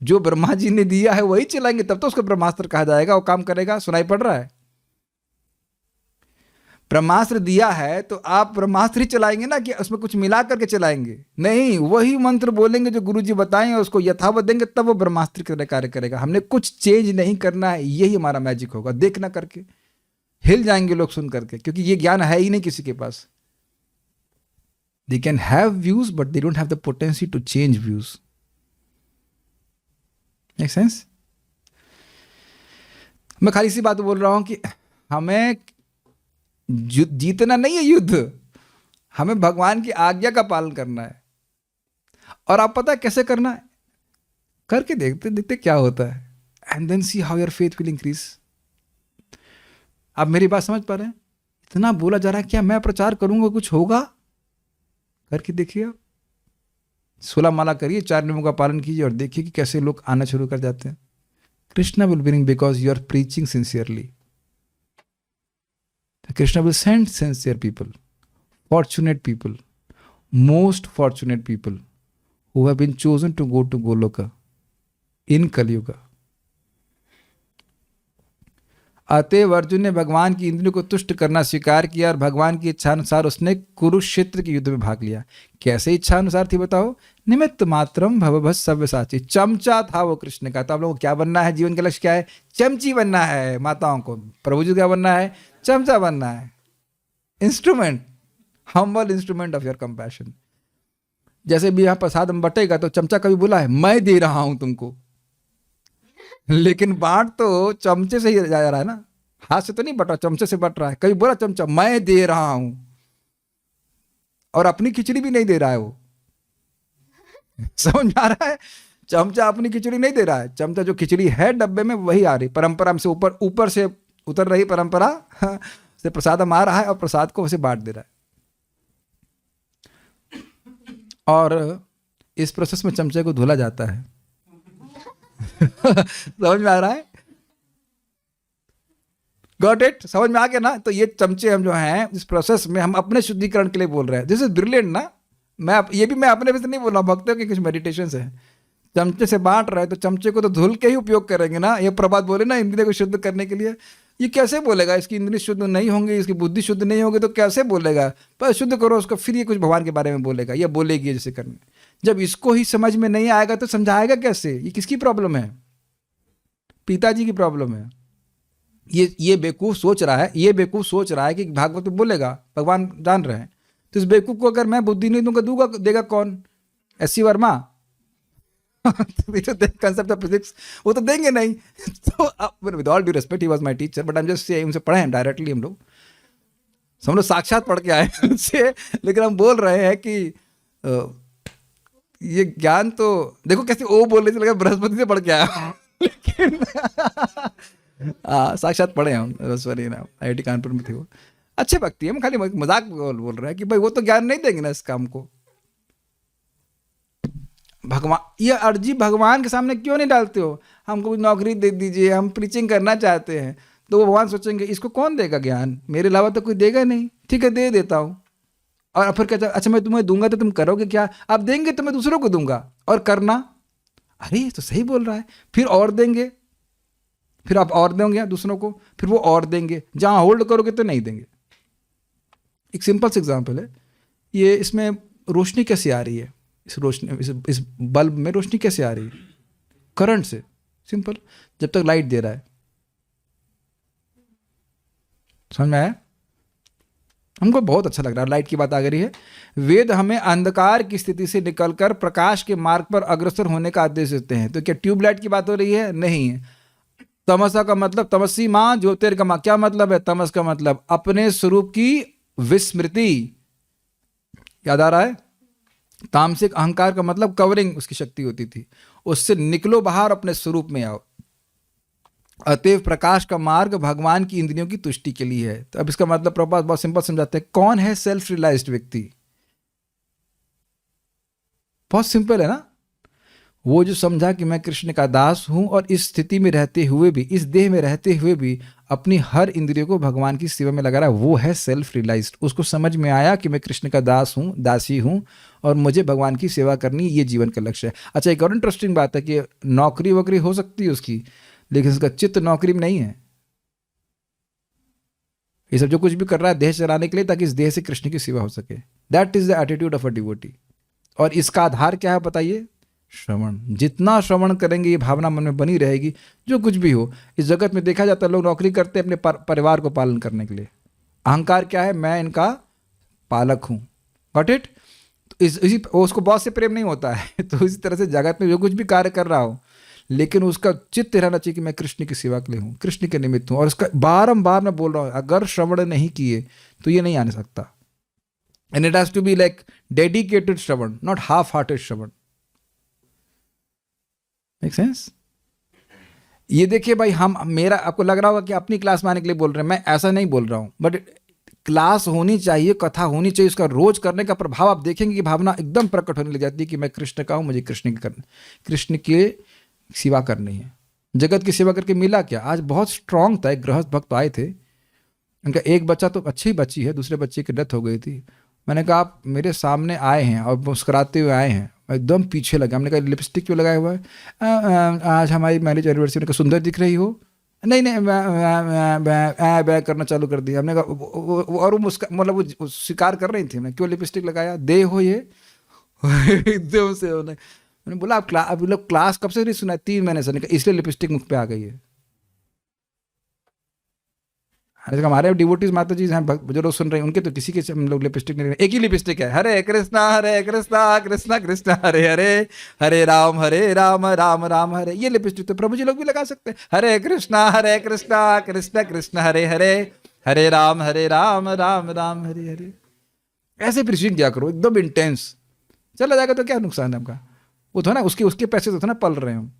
जो ब्रह्मा जी ने दिया है वही चलाएंगे, तब तो उसको ब्रह्मास्त्र कहा जाएगा, वो काम करेगा। सुनाई पड़ रहा है? ब्रह्मास्त्र दिया है तो आप ब्रह्मास्त्र ही चलाएंगे ना, कि उसमें कुछ मिला करके चलाएंगे? नहीं, वही मंत्र बोलेंगे जो गुरुजी बताएं, उसको यथावत देंगे, तब वो ब्रह्मास्त्र की तरह कार्य करेगा। हमने कुछ चेंज नहीं करना है, यही हमारा मैजिक होगा। देखना करके हिल जाएंगे लोग सुन करके, क्योंकि ये ज्ञान है ही नहीं किसी के पास। They can have views but they don't have the potency to change views. Make sense? मैं खाली सी बात बोल रहा हूं कि हमें जीतना नहीं है युद्ध, हमें भगवान की आज्ञा का पालन करना है। और आप पता है कैसे करना है? करके देखते देखते क्या होता है, and then see how your faith will increase. आप मेरी बात समझ पा रहे हैं? इतना बोला जा रहा है, क्या मैं प्रचार करूंगा कुछ होगा? करके देखिए आप। 16 माला करिए, 4 नियमों का पालन कीजिए और देखिए कि कैसे लोग आना शुरू कर जाते हैं। Krishna will bring, because you are preaching sincerely. Krishna will send sincere people, fortunate people, most fortunate people who have been chosen to go to Goloka in Kali Yuga. अतएव अर्जुन ने भगवान की इंद्रियों को तुष्ट करना स्वीकार किया और भगवान की इच्छा अनुसार उसने कुरुक्षेत्र के युद्ध में भाग लिया। कैसे इच्छा अनुसार थी बताओ? निमित्त मात्रम भवभस सव्यसाची। चमचा था वो कृष्ण का। तो आप लोगों को क्या बनना है? जीवन का लक्ष्य क्या है? चमची बनना है माताओं को। प्रभु जी क्या बनना है? चमचा बनना है। Instrument, humble instrument of your compassion. जैसे भी यहाँ प्रसाद में बटेगा तो चमचा कभी बोला है मैं दे रहा हूं तुमको? लेकिन बांट तो चमचे से ही जा रहा है ना, हाथ से तो नहीं बट रहा, चमचे से बट रहा है। कभी बोला चमचा मैं दे रहा हूं? और अपनी खिचड़ी भी नहीं दे रहा है वो। समझ आ रहा है? चमचा अपनी खिचड़ी नहीं दे रहा है। चमचा जो खिचड़ी है डब्बे में वही आ रही, परंपरा से ऊपर से उतर रही, परंपरा से प्रसाद आ रहा है और प्रसाद को उसे बांट दे रहा है। और इस प्रोसेस में चमचे को धुला जाता है। समझ में आ रहा है? Got it? समझ में आ गया ना? तो ये चमचे हम जो हैं इस प्रोसेस में हम अपने शुद्धिकरण के लिए बोल रहे हैं. दिस इज ब्रिलियंट ना. ये भी मैं अपने से नहीं बोल रहा हूँ, भक्तों के कुछ मेडिटेशन है. चमचे से बांट रहे हैं तो चमचे को तो धुल के ही उपयोग करेंगे ना. ये प्रभात बोले ना इंद्रिय को शुद्ध करने के लिए. ये कैसे बोलेगा? इसकी इंद्रिय शुद्ध नहीं होंगी, इसकी बुद्धि शुद्ध नहीं होगी तो कैसे बोलेगा? पर शुद्ध करो उसको, फिर ये कुछ भगवान के बारे में बोलेगा या बोलेगी जैसे करने. जब इसको ही समझ में नहीं आएगा तो समझाएगा कैसे? ये किसकी प्रॉब्लम है? पिताजी की प्रॉब्लम है. ये बेवकूफ़ सोच रहा है, ये बेवकूफ़ सोच रहा है कि भागवत में बोलेगा, भगवान जान रहे हैं. तो इस बेवकूफ़ को अगर मैं बुद्धि नहीं दूंगा देगा कौन? SC. Verma. Concept of physics वो तो देंगे नहीं. तो with all due respect, he was my teacher, but I am just saying, उनसे पढ़े हैं डायरेक्टली हम लोग साक्षात पढ़ के आए हैं उनसे. लेकिन हम बोल रहे हैं कि ये ज्ञान तो देखो कैसे वो बोल रहे थे, लगा बृहस्पति से पढ़ के आया. लेकिन साक्षात पढ़े हम सॉरी ना, IIT कानपुर में थे वो. अच्छे व्यक्ति हम खाली मजाक बोल रहे हैं कि भाई वो तो ज्ञान नहीं देंगे ना इस काम को. भगवान, ये अर्जी भगवान के सामने क्यों नहीं डालते हो? हमको नौकरी दे दीजिए, हम प्रीचिंग करना चाहते हैं. तो वो भगवान सोचेंगे इसको कौन देगा ज्ञान, मेरे अलावा तो कोई देगा नहीं, ठीक है दे देता हूँ. और फिर कहता अच्छा मैं तुम्हें दूंगा तो तुम करोगे क्या? आप देंगे तो मैं दूसरों को दूंगा और करना. अरे ये तो सही बोल रहा है. फिर और देंगे, फिर आप और देंगे दूसरों को, फिर वो और देंगे. जहाँ होल्ड करोगे तो नहीं देंगे. एक सिंपल सा एग्जाम्पल है ये. इसमें रोशनी कैसे आ रही है? इस रोशनी इस बल्ब में रोशनी कैसे आ रही है? करंट से. सिंपल. जब तक लाइट दे रहा है. समझ में आया? हमको बहुत अच्छा लग रहा है. लाइट की बात आ गई है. वेद हमें अंधकार की स्थिति से निकलकर प्रकाश के मार्ग पर अग्रसर होने का आदेश देते हैं. तो क्या ट्यूबलाइट की बात हो रही है? नहीं. तमसा का मतलब तमसी माँ ज्योतिर्गमा. क्या मतलब है तमस का मतलब? अपने स्वरूप की विस्मृति. याद आ रहा है? तामसिक अहंकार का मतलब कवरिंग उसकी शक्ति होती थी. उससे निकलो बाहर, अपने स्वरूप में आओ. अतएव प्रकाश का मार्ग भगवान की इंद्रियों की तुष्टि के लिए है. तो अब इसका मतलब प्रभुपाद बहुत सिंपल समझाते हैं. कौन है सेल्फ रियलाइज्ड व्यक्ति? बहुत सिंपल है ना. वो जो समझा कि मैं कृष्ण का दास हूं और इस स्थिति में रहते हुए भी, इस देह में रहते हुए भी अपनी हर इंद्रियों को भगवान की सेवा में लगा रहा है, वो है सेल्फ रियलाइज्ड. उसको समझ में आया कि मैं कृष्ण का दास हूं, दासी हूं और मुझे भगवान की सेवा करनी, ये जीवन का लक्ष्य है. अच्छा एक और इंटरेस्टिंग बात है कि नौकरी वोकरी हो सकती है उसकी, लेकिन उसका चित्त नौकरी में नहीं है. ये सब जो कुछ भी कर रहा है देह चलाने के लिए, ताकि इस देह से कृष्ण की सेवा हो सके. That is the attitude of a devotee. और इसका आधार क्या है बताइए? श्रवण. जितना श्रवण करेंगे ये भावना मन में बनी रहेगी. जो कुछ भी हो इस जगत में देखा जाता है, लोग नौकरी करते हैं अपने परिवार को पालन करने के लिए. अहंकार क्या है? मैं इनका पालक हूं. Got it? इसी उसको बॉस से प्रेम नहीं होता है. तो इसी तरह से जगत में जो कुछ भी कार्य कर रहा हो, लेकिन उसका चित्त रहना चाहिए कि मैं कृष्ण की सेवा के लिए हूँ, कृष्ण के निमित्त हूँ. और उसका बारंबार मैं बोल रहा हूँ, अगर श्रवण नहीं किए तो ये नहीं आने सकता. And it has to be like dedicated श्रवण, नॉट हाफ हार्टेड श्रवण. Make sense? ये देखिए भाई, हम मेरा आपको लग रहा होगा कि अपनी क्लास में आने के लिए बोल रहे हैं. मैं ऐसा नहीं बोल रहा हूँ, बट क्लास होनी चाहिए, कथा होनी चाहिए. उसका रोज करने का प्रभाव आप देखेंगे कि भावना एकदम प्रकट होने लग जाती है कि मैं कृष्ण का हूँ, मुझे कृष्ण के सेवा करनी है. जगत की सेवा करके मिला क्या? आज बहुत स्ट्रांग था. एक गृहस्थ भक्त आए थे, उनका एक बच्चा तो अच्छी ही बच्ची है, दूसरे बच्चे की डेथ हो गई थी. मैंने कहा आप मेरे सामने आए हैं और मुस्कुराते हुए आए हैं. एकदम पीछे लगा. हमने कहा लिपस्टिक क्यों लगाया हुआ है? आज हमारी मैरिज एनिवर्सरी. उन्होंने कहा सुंदर दिख रही हो. नहीं मैं करना चालू कर दिया. हमने कहा और वो मतलब वो स्वीकार कर रही थी. मैं क्यों लिपस्टिक लगाया? दे हो ये एकदम से. मैंने बोला आप लोग क्लास कब से नहीं सुना? 3 महीने से. इसलिए लिपस्टिक मुख पे आ गई है. हमारे डिवोटीज माता जी हैं जो लोग सुन रहे हैं, उनके तो किसी के हम लोग लिपस्टिक नहीं. एक ही लिपस्टिक है, हरे कृष्णा कृष्णा कृष्णा हरे हरे, हरे राम राम राम हरे. ये लिपस्टिक तो प्रभु जी लोग भी लगा सकते हैं. हरे कृष्णा कृष्णा कृष्णा हरे हरे, हरे राम राम राम हरे हरे. ऐसे प्रीचिंग किया करो एकदम इंटेंस. चला जाएगा तो क्या नुकसान है आपका? वो तो ना उसके पैसे तो ना पल रहे हैं हम.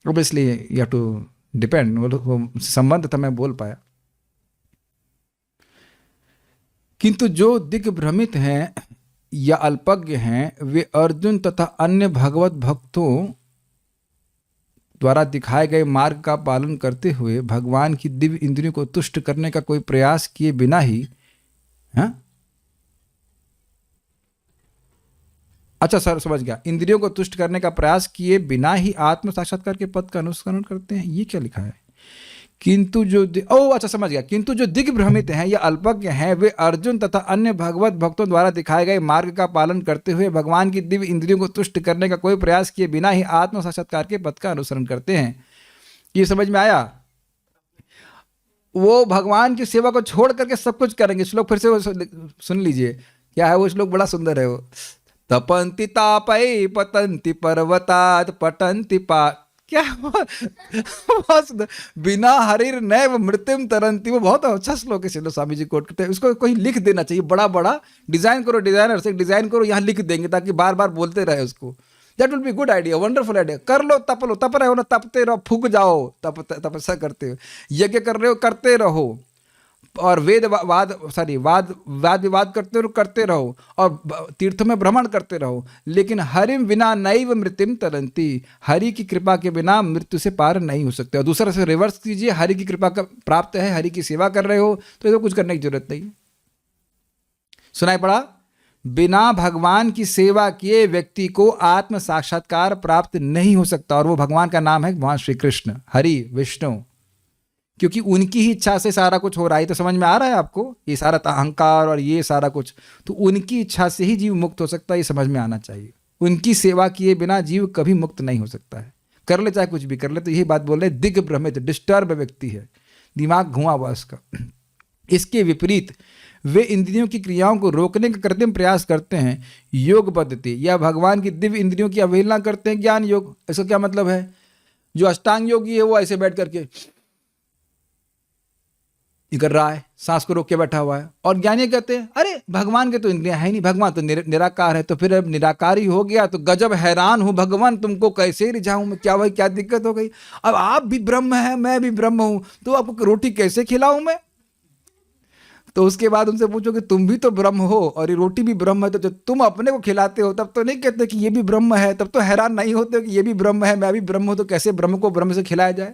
Obviously you have to depend. वो संबंध था, मैं बोल पाया. किंतु जो दिग्भ्रमित हैं या अल्पज्ञ हैं, वे अर्जुन तथा अन्य भगवत भक्तों द्वारा दिखाए गए मार्ग का पालन करते हुए भगवान की दिव्य इंद्रियों को तुष्ट करने का कोई प्रयास किए बिना ही, हाँ अच्छा सर समझ गया, इंद्रियों को तुष्ट करने का प्रयास किए बिना ही आत्म साक्षात्कार के पद का अनुसरण करते हैं। ये क्या लिखा है? किंतु जो अच्छा समझ गया, किंतु जो दिग्भ्रमित हैं या अल्पज्ञ हैं वे अर्जुन तथा अन्य भगवत भक्तों द्वारा दिखाए गए मार्ग का पालन करते हुए भगवान की दिव्य इंद्रियों को तुष्ट करने का कोई प्रयास किए बिना ही आत्म साक्षात्कार के पद का अनुसरण करते हैं। ये समझ में आया? वो भगवान की सेवा को छोड़ करके सब कुछ करेंगे। श्लोक फिर से वो सुन लीजिए, क्या है वो श्लोक? बड़ा सुंदर है वो। तपंति तापै पतंति पर्वतात् पटंति पा, क्या बहुत सुंदर। बिना हरिर नैव मृत्युम तरंति, वो बहुत अच्छा श्लोक है। शिलो स्वामी जी कोट करते हैं, उसको कोई लिख देना चाहिए, बड़ा बड़ा डिजाइन करो, डिजाइनर से डिजाइन करो, यहाँ लिख देंगे ताकि बार बार बोलते रहे उसको। That will be good idea, wonderful idea. कर लो, तप लो, तप रहे हो ना, तपते रहो, फूक जाओ, तपस्या करते हो, यज्ञ कर रहे हो, करते रहो, और वाद विवाद करते रहो, और तीर्थों में भ्रमण करते रहो, लेकिन हरिम बिना नैव मृत्युम तरंति, हरि की कृपा के बिना मृत्यु से पार नहीं हो सकते। और दूसरा से रिवर्स कीजिए, हरि की कृपा का प्राप्त है, हरि की सेवा कर रहे हो तो इसको कुछ करने की जरूरत नहीं। सुनाई पड़ा? बिना भगवान की सेवा किए व्यक्ति को आत्म साक्षात्कार प्राप्त नहीं हो सकता, और वो भगवान का नाम है भगवान श्री कृष्ण, हरि विष्णु, क्योंकि उनकी ही इच्छा से सारा कुछ हो रहा है। तो समझ में आ रहा है आपको? ये सारा अहंकार और ये सारा कुछ, तो उनकी इच्छा से ही जीव मुक्त हो सकता है, ये समझ में आना चाहिए। उनकी सेवा किए बिना जीव कभी मुक्त नहीं हो सकता है, कर ले चाहे कुछ भी कर ले। तो यही बात बोल रहे, दिग्भ्रमित डिस्टर्ब व्यक्ति है, दिमाग घुमा हुआ उसका। इसके विपरीत वे इंद्रियों की क्रियाओं को रोकने का कृत्रिम प्रयास करते हैं, योग पद्धति या भगवान की दिव्य इंद्रियों की अवहेलना करते हैं, ज्ञान योग। इसका क्या मतलब है? जो अष्टांग योगी है वो ऐसे बैठ करके कर रहा है, सांस को रोक के बैठा हुआ है, और ज्ञानी कहते हैं अरे भगवान के तो इंद्रियां है नहीं, भगवान तो निराकार है। तो फिर अब निराकार ही हो गया तो गजब हैरान हूं, भगवान तुमको कैसे रिझाऊं मैं, क्या भाई क्या दिक्कत हो गई? अब आप भी ब्रह्म है, मैं भी ब्रह्म हूं, तो आपको रोटी कैसे खिलाऊं मैं? तो उसके बाद उनसे पूछो कि तुम भी तो ब्रह्म हो और ये रोटी भी ब्रह्म है, तो जब तुम अपने को खिलाते हो तब तो नहीं कहते कि ये भी ब्रह्म है, तब तो हैरान नहीं होते कि ये भी ब्रह्म है, मैं भी ब्रह्म हूं, तो कैसे ब्रह्म को ब्रह्म से खिलाया जाए?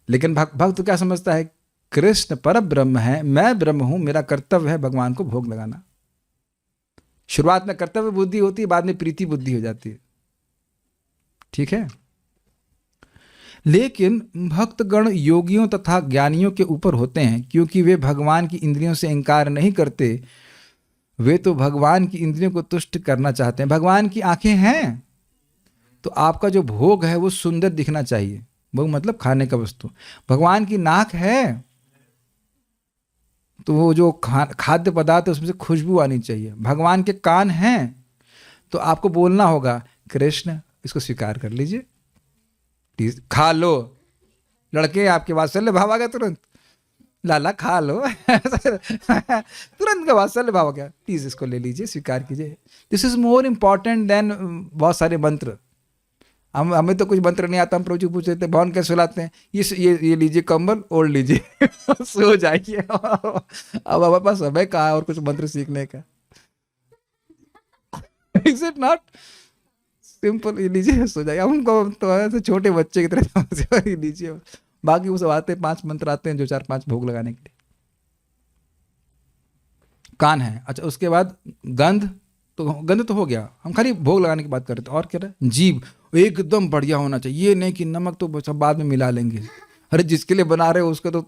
लेकिन भक्त क्या समझता है? कृष्ण पर ब्रह्म है, मैं ब्रह्म हूं, मेरा कर्तव्य है भगवान को भोग लगाना। शुरुआत में कर्तव्य बुद्धि होती है, बाद में प्रीति बुद्धि हो जाती है। ठीक है? लेकिन भक्तगण योगियों तथा ज्ञानियों के ऊपर होते हैं, क्योंकि वे भगवान की इंद्रियों से इनकार नहीं करते, वे तो भगवान की इंद्रियों को तुष्ट करना चाहते हैं। भगवान की आंखें हैं तो आपका जो भोग है वो सुंदर दिखना चाहिए, भोग मतलब खाने का वस्तु। भगवान की नाक है तो वो जो खाद्य पदार्थ है उसमें से खुशबू आनी चाहिए। भगवान के कान हैं तो आपको बोलना होगा कृष्ण इसको स्वीकार कर लीजिए, प्लीज खा लो। लड़के आपके वात्सल्य भाव आ गया तुरंत, लाला खा लो तुरंत का वात्सल्य भाव आ गया, प्लीज इसको ले लीजिए, स्वीकार कीजिए। This is more important than बहुत सारे मंत्र। हमें तो कुछ मंत्र नहीं आता, हम प्रभु जी पूछ रहे थे भवन कैसे सुलाते हैं, ये लीजिए कंबल ओढ़ लीजिए सो जाइए अब हमारे पास समय कहाँ है और कुछ मंत्र सीखने का? Is it not simple? ये लीजिए सो जाइए। हमको तो ऐसे छोटे बच्चे की तरह ये लीजिए, बाकी वो सब आते हैं 5 मंत्र आते हैं जो 4-5 भोग लगाने के लिए। कान है, अच्छा उसके बाद गंध तो हो गया, हम खाली भोग लगाने की बात कर रहे थे। और क्या रहा? जीभ एकदम बढ़िया होना चाहिए, ये नहीं कि नमक तो सब बाद में मिला लेंगे। अरे जिसके लिए बना रहे हो उसको तो,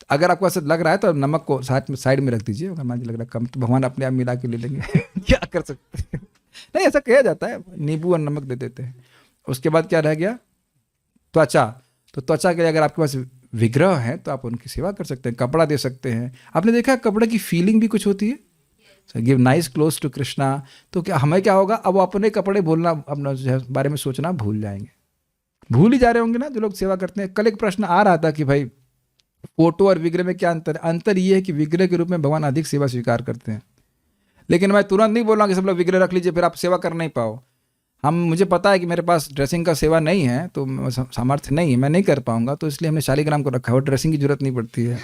अगर आपको ऐसा लग रहा है तो नमक को साइड में रख दीजिए, अगर मान लग रहा है कम तो भगवान अपने आप मिला के ले लेंगे क्या कर सकते हैं? नहीं ऐसा कहा जाता है, नींबू और नमक दे देते हैं। उसके बाद क्या रह गया? त्वचा। तो त्वचा के लिए अगर आपके पास विग्रह है तो आप उनकी सेवा कर सकते हैं, कपड़ा दे सकते हैं। आपने देखा कपड़े की फीलिंग भी कुछ होती है, give nice cloth to Krishna. तो क्या हमें क्या होगा? अब वो अपने कपड़े बोलना, अपना बारे में सोचना भूल जाएंगे, भूल ही जा रहे होंगे ना जो लोग सेवा करते हैं। कल एक प्रश्न आ रहा था कि भाई फोटो और विग्रह में क्या अंतर है? अंतर ये है कि विग्रह के रूप में भगवान अधिक सेवा स्वीकार करते हैं। लेकिन मैं तुरंत नहीं बोल रहा कि सब लोग विग्रह रख लीजिए फिर आप सेवा कर नहीं पाओ। मुझे पता है कि मेरे पास ड्रेसिंग का सेवा नहीं है, तो सामर्थ्य नहीं है, मैं नहीं कर पाऊंगा, तो इसलिए हमने शालिग्राम को रखा है, और ड्रेसिंग की जरूरत नहीं पड़ती है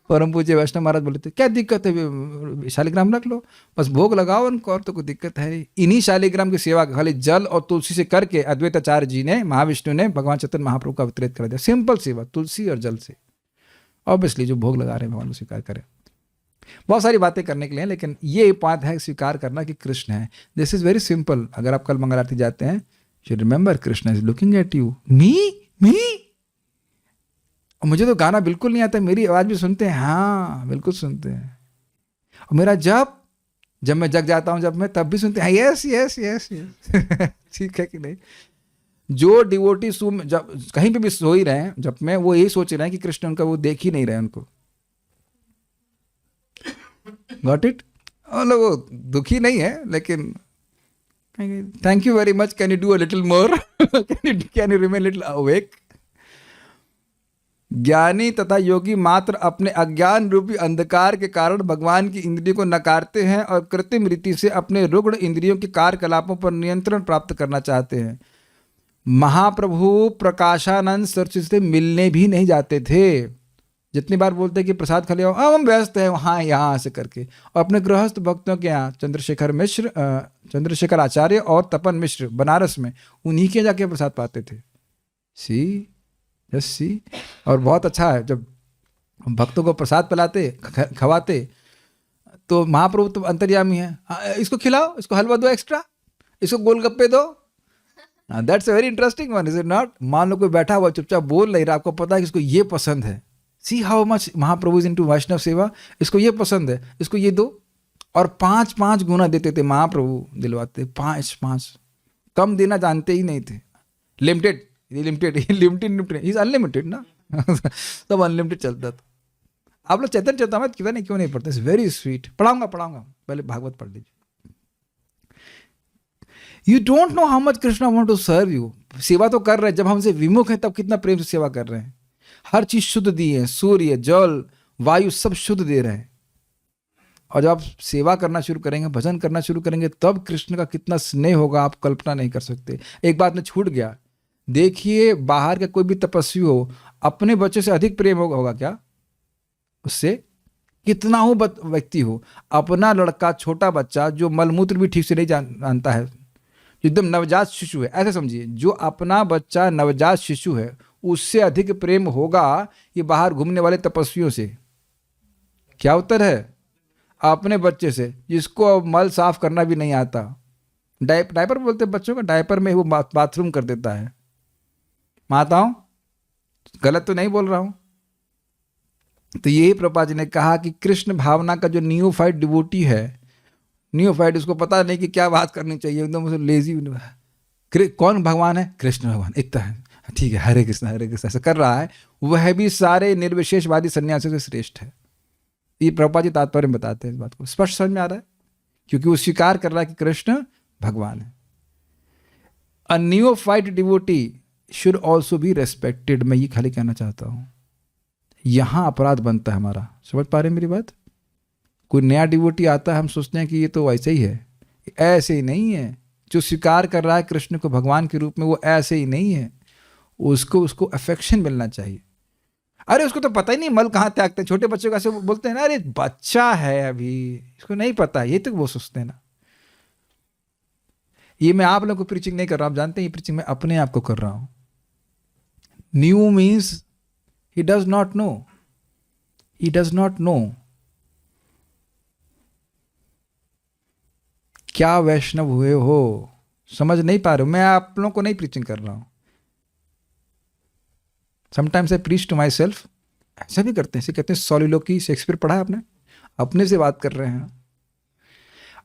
परम पूज्य वैष्णव महाराज बोले थे क्या दिक्कत है, शालिग्राम रख लो, बस भोग लगाओ उनको, और तो कोई दिक्कत है नहीं। इन्हीं शालिग्राम की सेवा खाली जल और तुलसी से करके अद्वैताचार्य जी ने, महाविष्णु ने भगवान चैतन्य महाप्रभु का वितरित कर दिया। सिंपल सेवा, तुलसी और जल से। ऑब्वियसली जो भोग लगा रहे हैं भगवान को स्वीकार करें। बहुत सारी बातें करने के लिए, लेकिन ये बात है स्वीकार करना कि कृष्ण है। This is very simple. अगर आप कल मंगल आरती जाते हैं, you remember Krishna is looking at you. Me मुझे तो गाना बिल्कुल नहीं आता, मेरी आवाज भी सुनते हैं? हाँ बिल्कुल सुनते हैं। और मेरा जब मैं जग जाता हूं, जब मैं तब भी सुनते हैं यस यस यस यस। ठीक है कि नहीं? जो डिवोटी जब कहीं पे भी सो ही रहे हैं, जब मैं वो यही सोच रहे हैं कि कृष्ण उनका वो देख ही नहीं रहे उनको। Got it? मतलब वो दुखी नहीं है, लेकिन thank you very much, can you do a little more, can you remain little awake. ज्ञानी तथा योगी मात्र अपने अज्ञान रूपी अंधकार के कारण भगवान की इंद्रियों को नकारते हैं और कृत्रिम रीति से अपने रुग्ण इंद्रियों के कार्यकलापों पर नियंत्रण प्राप्त करना चाहते हैं। महाप्रभु प्रकाशानंद सरस्वती से मिलने भी नहीं जाते थे। जितनी बार बोलते हैं कि प्रसाद खा ले आओ, हम व्यस्त हैं वहाँ यहाँ से करके। और अपने गृहस्थ भक्तों के यहाँ चंद्रशेखर आचार्य और तपन मिश्र बनारस में, उन्हीं के जाके प्रसाद पाते थे। सी यस सी। और बहुत अच्छा है जब भक्तों को प्रसाद पिलाते खवाते, तो महाप्रभु तो अंतर्यामी है। इसको खिलाओ, इसको हलवा दो एक्स्ट्रा, इसको गोलगप्पे दो। That's a very interesting one, is it not? मान लो कोई बैठा हुआ चुपचाप बोल नहीं रहा, आपको पता है कि इसको ये पसंद है। See how much Mahaprabhu is into Vaishnav seva. इसको ये पसंद है, इसको ये दो। और 5-5 गुना देते थे महाप्रभु, दिलवाते 5-5। कम देना जानते ही नहीं थे। लिमिटेड इज अनलिमिटेड ना। सब अनलिमिटेड चलता था। आप लोग चैतन्य चरितामृत क्यों नहीं पढ़ते? Very sweet. पढ़ाऊंगा, पहले भागवत पढ़ लीजिए। You don't know how much Krishna want to serve you. सेवा तो कर रहे हैं, जब हमसे विमुख है तब कितना प्रेम से सेवा कर रहे हैं। हर चीज शुद्ध दी है, सूर्य जल वायु सब शुद्ध दे रहे हैं। और जब आप सेवा करना शुरू करेंगे, भजन करना शुरू करेंगे, तब कृष्ण का कितना स्नेह होगा आप कल्पना नहीं कर सकते। एक बात में छूट गया, देखिए बाहर का कोई भी तपस्वी हो, अपने बच्चे से अधिक प्रेम होगा क्या उससे? कितना हो व्यक्ति हो, अपना लड़का छोटा बच्चा जो मलमूत्र भी ठीक से नहीं जानता है, एकदम नवजात शिशु है, ऐसे समझिए, जो अपना बच्चा नवजात शिशु है, उससे अधिक प्रेम होगा ये बाहर घूमने वाले तपस्वियों से। क्या उत्तर है? अपने बच्चे से जिसको मल साफ करना भी नहीं आता। डायपर बोलते बच्चों का, डायपर में वो बाथरूम कर देता है। माताओं, गलत तो नहीं बोल रहा हूं? तो यही प्रभुपाद जी ने कहा कि कृष्ण भावना का जो नियोफाइट डिवोटी है, नियोफाइट, उसको पता नहीं कि क्या बात करनी चाहिए, एकदम उसे लेजी। कौन भगवान है? कृष्ण भगवान, इतना है, ठीक है, हरे कृष्ण ऐसा कर रहा है, वह भी सारे निर्विशेषवादी सन्यासियों से श्रेष्ठ है। ये प्रभुपाद जी तात्पर्य में बताते हैं इस बात को। स्पष्ट समझ में आ रहा है? क्योंकि वो स्वीकार कर रहा है कि कृष्ण भगवान है। A neophyte devotee should also be respected. मैं ये खाली कहना चाहता हूं, यहां अपराध बनता है हमारा। समझ पा रहे हैं मेरी बात? कोई नया डिवोटी आता है, हम सोचते हैं कि ये तो वैसे ही है। ऐसे ही नहीं है। जो स्वीकार कर रहा है कृष्ण को भगवान के रूप में, वो ऐसे ही नहीं है। उसको अफेक्शन मिलना चाहिए। अरे उसको तो पता ही नहीं मल कहाँ त्यागते हैं। छोटे बच्चों का ऐसे बोलते हैं ना, अरे बच्चा है अभी, इसको नहीं पता, ये तो वो सोचते हैं ना। ये मैं आप लोगों को प्रीचिंग नहीं कर रहा हूं, आप जानते हैं ये प्रीचिंग मैं अपने आप को कर रहा हूं। New means he does not know। क्या वैष्णव हुए हो, समझ नहीं पा रहे हो? मैं आप लोगों को नहीं प्रीचिंग कर रहा हूं। Sometimes I preach to myself. ऐसा भी करते हैं, कहते हैं सॉलिलोकी, शेक्सपियर पढ़ा है आपने? अपने से बात कर रहे हैं।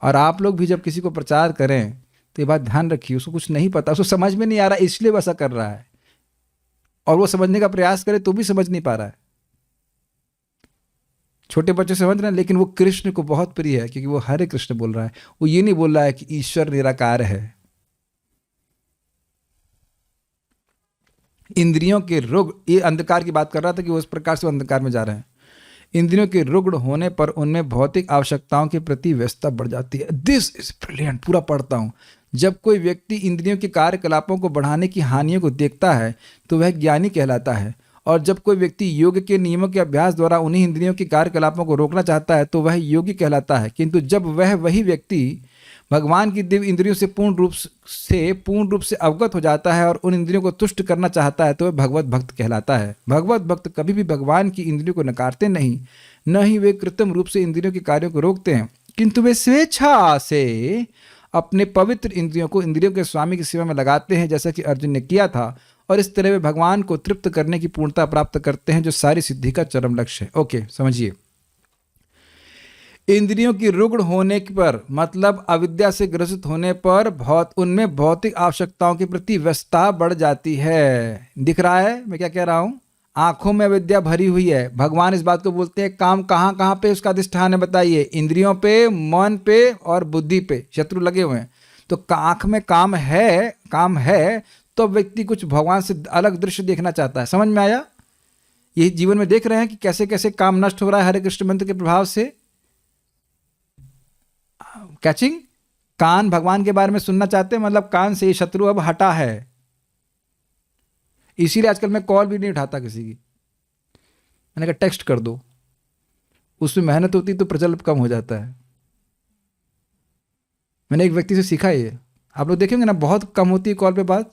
और आप लोग भी जब किसी को प्रचार करें तो ये बात ध्यान रखिए, उसको कुछ नहीं पता, उसको समझ में नहीं आ रहा, इसलिए वैसा कर रहा है। और वो समझने का प्रयास करे तो भी समझ नहीं पा रहा है। छोटे बच्चे समझ रहे हैं, लेकिन वो कृष्ण को बहुत प्रिय है, क्योंकि वो हरे कृष्ण बोल रहा है। वो ये नहीं बोल रहा है कि ईश्वर निराकार है। इंद्रियों के रुग्ण, ये अंधकार की बात कर रहा था कि वो इस प्रकार से अंधकार में जा रहे हैं। इंद्रियों के रुग्ण होने पर उनमें भौतिक आवश्यकताओं के प्रति व्यस्तता बढ़ जाती है। This is brilliant. पूरा पढ़ता हूं। जब कोई व्यक्ति इंद्रियों के कार्यकलापों को बढ़ाने की हानियों को देखता है तो वह ज्ञानी कहलाता है, और जब कोई व्यक्ति योग के नियमों के अभ्यास द्वारा उन्हीं इंद्रियों के कार्यकलापों को रोकना चाहता है तो वह योगी कहलाता है। किंतु जब वही व्यक्ति भगवान की दिव्य इंद्रियों से पूर्ण रूप से अवगत हो जाता है और उन इंद्रियों को तुष्ट करना चाहता है तो वह भगवत भक्त कहलाता है। भगवत भक्त कभी भी भगवान की इंद्रियों को नकारते नहीं, न ही वे कृत्रिम रूप से इंद्रियों के कार्यों को रोकते हैं, किंतु वे स्वेच्छा से अपने पवित्र इंद्रियों को इंद्रियों के स्वामी की सेवा में लगाते हैं, जैसा कि अर्जुन ने किया था, और इस तरह वे भगवान को तृप्त करने की पूर्णता प्राप्त करते हैं, जो सारी सिद्धि का चरम लक्ष्य है। ओके, समझिए। इंद्रियों की रुग्ण होने पर मतलब अविद्या से ग्रसित होने पर उनमें भौतिक आवश्यकताओं के प्रति व्यस्तता बढ़ जाती है। दिख रहा है मैं क्या कह रहा हूं? आंखों में अविद्या भरी हुई है। भगवान इस बात को बोलते हैं, काम कहाँ कहाँ पे उसका अधिष्ठान है बताइए? इंद्रियों पे, मन पे और बुद्धि पे शत्रु लगे हुए हैं। तो आंख में काम है तो व्यक्ति कुछ भगवान से अलग दृश्य देखना चाहता है। समझ में आया? यही जीवन में देख रहे हैं कि कैसे कैसे काम नष्ट हो रहा है हरे कृष्ण मंत्र के प्रभाव से। कैचिंग? कान भगवान के बारे में सुनना चाहते हैं, मतलब कान से ये शत्रु अब हटा है। इसीलिए आजकल मैं कॉल भी नहीं उठाता किसी की। मैंने कहा टेक्स्ट कर दो, उसमें मेहनत होती तो प्रचलित कम हो जाता है। मैंने एक व्यक्ति से सीखा ये, आप लोग देखेंगे ना बहुत कम होती है कॉल पे बात।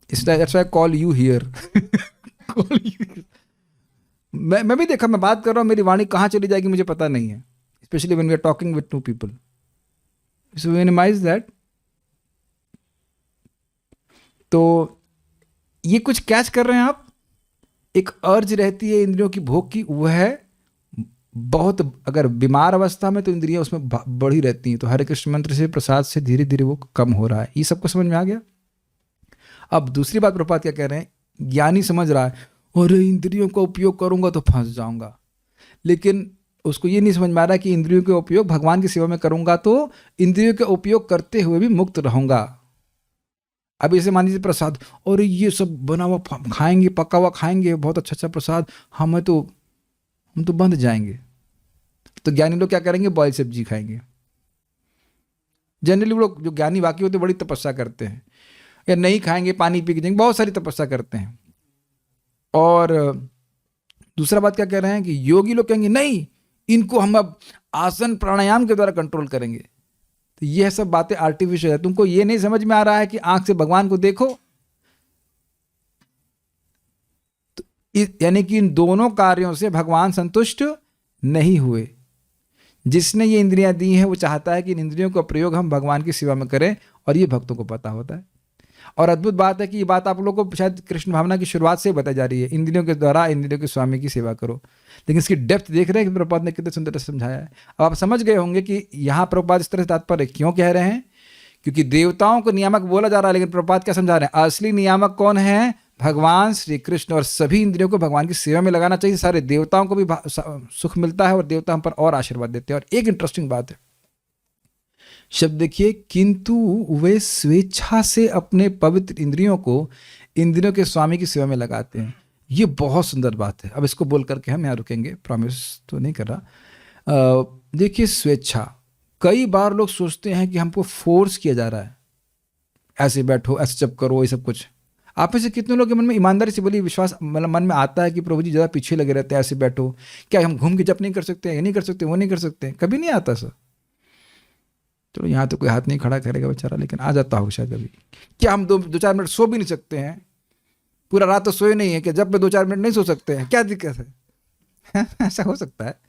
That's why I call you here. मैं भी देखा, मैं बात कर रहा हूँ, मेरी वाणी कहाँ चली जाएगी मुझे पता नहीं है, especially when we are talking with two people. So minimize that. तो ये कुछ कैच कर रहे हैं आप? एक अर्ज रहती है इंद्रियों की भोग की, वह है बहुत, अगर बीमार अवस्था में तो इंद्रियां उसमें बढ़ी रहती हैं, तो हरे कृष्ण मंत्र से, प्रसाद से धीरे धीरे वो कम हो रहा है। ये सबको समझ में आ गया? अब दूसरी बात प्रभुपाद क्या कह रहे हैं? ज्ञानी समझ रहा है और इंद्रियों का उपयोग करूंगा तो फंस जाऊंगा, लेकिन उसको ये नहीं समझ में आ रहा कि इंद्रियों का उपयोग भगवान की सेवा में करूंगा तो इंद्रियों का उपयोग करते हुए भी मुक्त रहूंगा। अब इसे मान लीजिए प्रसाद, और ये सब बना हुआ खाएंगे, पका हुआ खाएंगे, बहुत अच्छा अच्छा प्रसाद, हम तो बंध जाएंगे। तो ज्ञानी लोग क्या करेंगे? बॉयल सब्जी खाएंगे। जनरली लोग जो ज्ञानी वाकई होते बड़ी तपस्या करते हैं, या नहीं खाएंगे, पानी पी के जाएंगे, बहुत सारी तपस्या करते हैं। और दूसरा बात क्या कह रहे हैं कि योगी लोग कहेंगे नहीं, इनको हम अब आसन प्राणायाम के द्वारा कंट्रोल करेंगे। तो यह सब बातें आर्टिफिशियल है। तुमको ये नहीं समझ में आ रहा है कि आंख से भगवान को देखो? तो यानी कि इन दोनों कार्यों से भगवान संतुष्ट नहीं हुए। जिसने ये इंद्रियां दी हैं वो चाहता है कि इन इंद्रियों का प्रयोग हम भगवान की सेवा में करें, और ये भक्तों को पता होता है। और अद्भुत बात है कि ये बात आप लोगों को शायद कृष्ण भावना की शुरुआत से ही बताई जा रही है, इंद्रियों के द्वारा इंद्रियों के स्वामी की सेवा करो। लेकिन इसकी डेप्थ देख रहे हैं कि प्रभुपाद ने कितने सुंदर से समझाया है। अब आप समझ गए होंगे कि यहाँ प्रभुपाद इस तरह से तात्पर्य क्यों कह रहे हैं, क्योंकि देवताओं को नियामक बोला जा रहा है, लेकिन प्रभुपाद क्या समझा रहे हैं? असली नियामक कौन है? भगवान श्री कृष्ण। और सभी इंद्रियों को भगवान की सेवा में लगाना चाहिए। सारे देवताओं को भी सुख मिलता है और देवता हम पर और आशीर्वाद देते हैं। और एक इंटरेस्टिंग बात है, शब्द देखिए, किंतु वे स्वेच्छा से अपने पवित्र इंद्रियों को इंद्रियों के स्वामी की सेवा में लगाते हैं। ये बहुत सुंदर बात है। अब इसको बोल करके हम यहाँ रुकेंगे, प्रॉमिस तो नहीं कर रहा। देखिए, स्वेच्छा, कई बार लोग सोचते हैं कि हमको फोर्स किया जा रहा है, ऐसे बैठो, ऐसे जब करो, ये सब कुछ। आप में से कितने लोग के मन में ईमानदारी से बोलिए, विश्वास मतलब मन में आता है कि प्रभु जी ज़्यादा पीछे लगे रहते हैं, ऐसे बैठो, क्या हम घूम के जप नहीं कर सकते, ये नहीं कर सकते, वो नहीं कर सकते? कभी नहीं आता सर। चलो यहाँ तो कोई हाथ नहीं खड़ा करेगा बेचारा, लेकिन आ जाता होगा शायद कभी। क्या हम दो चार मिनट सो भी नहीं सकते हैं? पूरा रात तो सोए नहीं है, कि जब पे 2-4 मिनट नहीं सो सकते हैं? क्या दिक्कत है? ऐसा हो सकता है?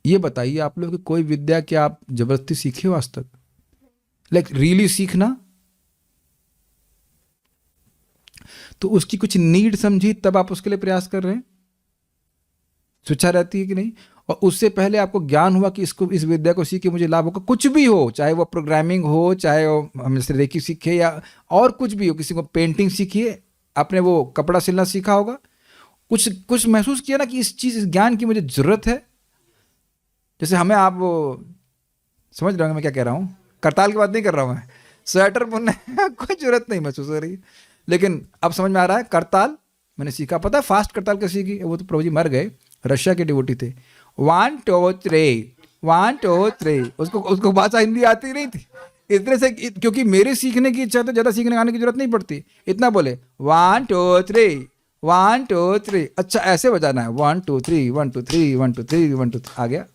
ये बताइए आप लोग कि कोई विद्या क्या आप जबरदस्ती सीखे हो आज तक? लाइक रियली सीखना, तो उसकी कुछ नीड समझी तब आप उसके लिए प्रयास कर रहे हैं। स्वेच्छा रहती है कि नहीं? और उससे पहले आपको ज्ञान हुआ कि इसको, इस विद्या को सीख के मुझे लाभ होगा। कुछ भी हो, चाहे वो प्रोग्रामिंग हो, चाहे वो हम जैसे रेकी सीखे या और कुछ भी हो, किसी को पेंटिंग सीखिए, आपने वो कपड़ा सिलना सीखा होगा, कुछ महसूस किया ना कि इस ज्ञान की मुझे ज़रूरत है। जैसे हमें, आप वो समझ रहे होंगे मैं क्या कह रहा हूँ, करताल की बात नहीं कर रहा हूँ मैं, स्वेटर बुनने कोई ज़रूरत नहीं महसूस हो रही, लेकिन अब समझ में आ रहा है। करताल मैंने सीखा, पता है फास्ट करताल कैसे सीखी? वो तो प्रभु जी मर गए, रशिया के डिवोटी थे। 1 2 3 1 2 3, उसको भाषा हिंदी आती नहीं थी, इतने से क्योंकि मेरे सीखने की इच्छा तो ज़्यादा सीखने आने की जरूरत नहीं पड़ती, इतना बोले 1 2 3 1 2 3, अच्छा ऐसे बजाना है 1 2 3 1 2 3 1 2 3 1 2 3, आ गया।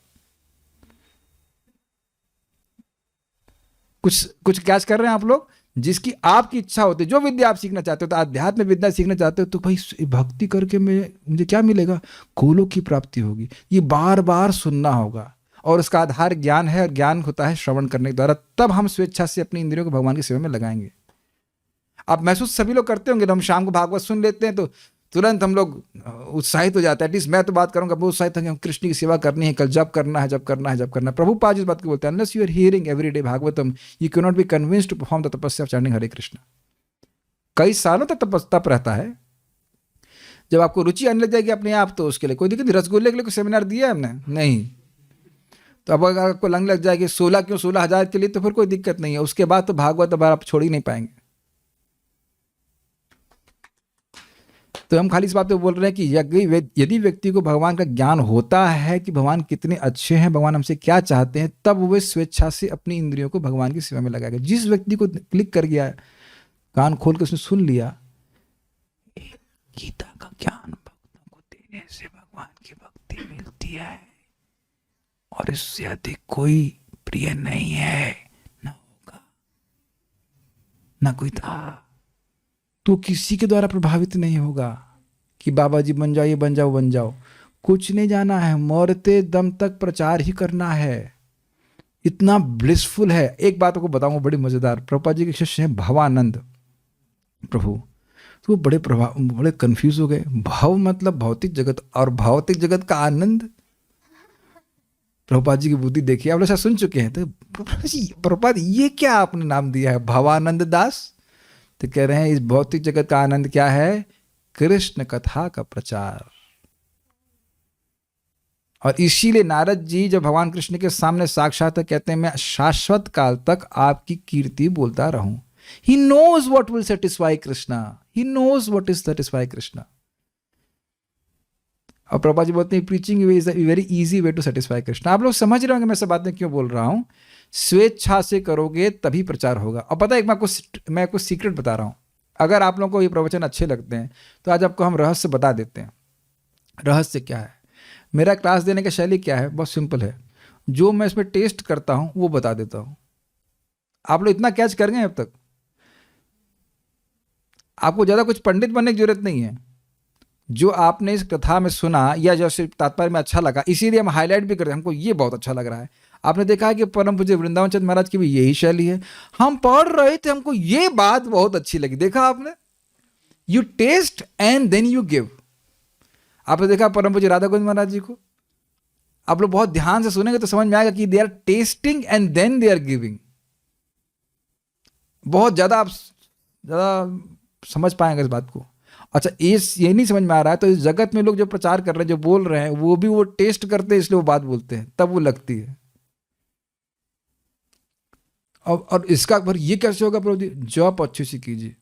कुछ कैच कर रहे हैं आप लोग? जिसकी आपकी इच्छा होती है, जो विद्या आप सीखना चाहते हो, तो आध्यात्म विद्या सीखना चाहते हो, तो भाई भक्ति करके मुझे क्या मिलेगा? गोलोक की प्राप्ति होगी। ये बार बार सुनना होगा और उसका आधार ज्ञान है, और ज्ञान होता है श्रवण करने के द्वारा। तब हम स्वेच्छा से अपनी इंद्रियों को भगवान की सेवा में लगाएंगे। आप महसूस सभी लोग करते होंगे, हम शाम को भागवत सुन लेते हैं तो तुरंत हम लोग उत्साहित हो जाते हैं। एटलीस्ट मैं तो बात करूंगा, बहुत उत्साहित है, हम कृष्ण की सेवा करनी है, कल जब करना है, जब करना है, जब करना है। प्रभुपाद इस बात को बोलते हैं, unless you are hearing every day Bhagavatam you cannot be convinced to perform the tapasya of chanting Hare Krishna. कई सालों तक तप रहता है। जब आपको रुचि आने लग जाएगी अपने आप, तो उसके लिए कोई दिक्कत नहीं। रसगुल्ले के लिए कोई सेमिनार दिया है हमने? नहीं। तो अब अगर आपको लंग लग जाएगी 16,000 के लिए, तो फिर कोई दिक्कत नहीं है। उसके बाद तो भागवत अब आप छोड़ ही नहीं पाएंगे। तो हम खाली इस बात पे बोल रहे हैं कि यदि व्यक्ति को भगवान का ज्ञान होता है कि भगवान कितने अच्छे हैं, भगवान हमसे क्या चाहते हैं, तब वो स्वेच्छा से अपनी इंद्रियों को भगवान की सेवा में लगाएगा। जिस व्यक्ति को क्लिक कर गया, कान खोल के उसने सुन लिया, गीता का ज्ञान भक्तों को देने से भगवान की भक्ति मिलती है और इससे अधिक कोई प्रिय नहीं है, ना होगा, ना कोई था। तो किसी के द्वारा प्रभावित नहीं होगा कि बाबा जी बन जाओ, ये बन जाओ, बन जाओ। कुछ नहीं जाना है, मरते दम तक प्रचार ही करना है। इतना ब्लिसफुल है। एक बात आपको बताऊंगा बड़ी मजेदार। प्रभुपाद जी के शिष्य हैं भवानंद प्रभु, तो वो बड़े कंफ्यूज हो गए। भव मतलब भौतिक जगत, और भौतिक जगत का आनंद। प्रभुपाद जी की बुद्धि देखिए, आप लोग शायद सुन चुके हैं। तो प्रभुपाद ये क्या आपने नाम दिया है भवानंद दास? तो कह रहे हैं इस भौतिक जगत का आनंद क्या है? कृष्ण कथा का प्रचार। और इसीलिए नारद जी जब भगवान कृष्ण के सामने साक्षात कहते हैं, मैं शाश्वत काल तक आपकी कीर्ति बोलता रहूं। He knows what will satisfy Krishna, he knows what is satisfy Krishna. और प्रभुपाद जी बोलते हैं preaching is a very easy way to satisfy Krishna. आप लोग समझ रहे होंगे मैं सब बातें क्यों बोल रहा हूं। स्वेच्छा से करोगे तभी प्रचार होगा। और पता है, मैं आपको सीक्रेट बता रहा हूं। अगर आप लोगों को ये प्रवचन अच्छे लगते हैं तो आज आपको हम रहस्य बता देते हैं। रहस्य क्या है? मेरा क्लास देने का शैली क्या है? बहुत सिंपल है। जो मैं इसमें टेस्ट करता हूं वो बता देता हूं। आप लोग इतना कैच कर गए अब तक? आपको ज़्यादा कुछ पंडित बनने की जरूरत नहीं है। जो आपने इस कथा में सुना या जैसे तात्पर्य में अच्छा लगा, इसीलिए हम हाईलाइट भी करते हैं, हमको ये बहुत अच्छा लग रहा है। आपने देखा है कि परम पूज्य वृंदावन चंद्र महाराज की भी यही शैली है। हम पढ़ रहे थे, हमको ये बात बहुत अच्छी लगी। देखा आपने? You taste and then you give. आपने देखा परम पूज्य राधा गोविंद महाराज जी को? आप लोग बहुत ध्यान से सुनेंगे तो समझ में आएगा कि they are tasting and then they are giving. बहुत ज्यादा आप समझ पाएंगे इस बात को। अच्छा, ये नहीं समझ में आ रहा है तो इस जगत में लोग जो प्रचार कर रहे हैं, जो बोल रहे हैं, वो भी वो टेस्ट करते हैं, इसलिए वो बात बोलते हैं, तब वो लगती है। और इसका पर ये कैसे होगा प्रभु जी? जॉब अच्छे से कीजिए,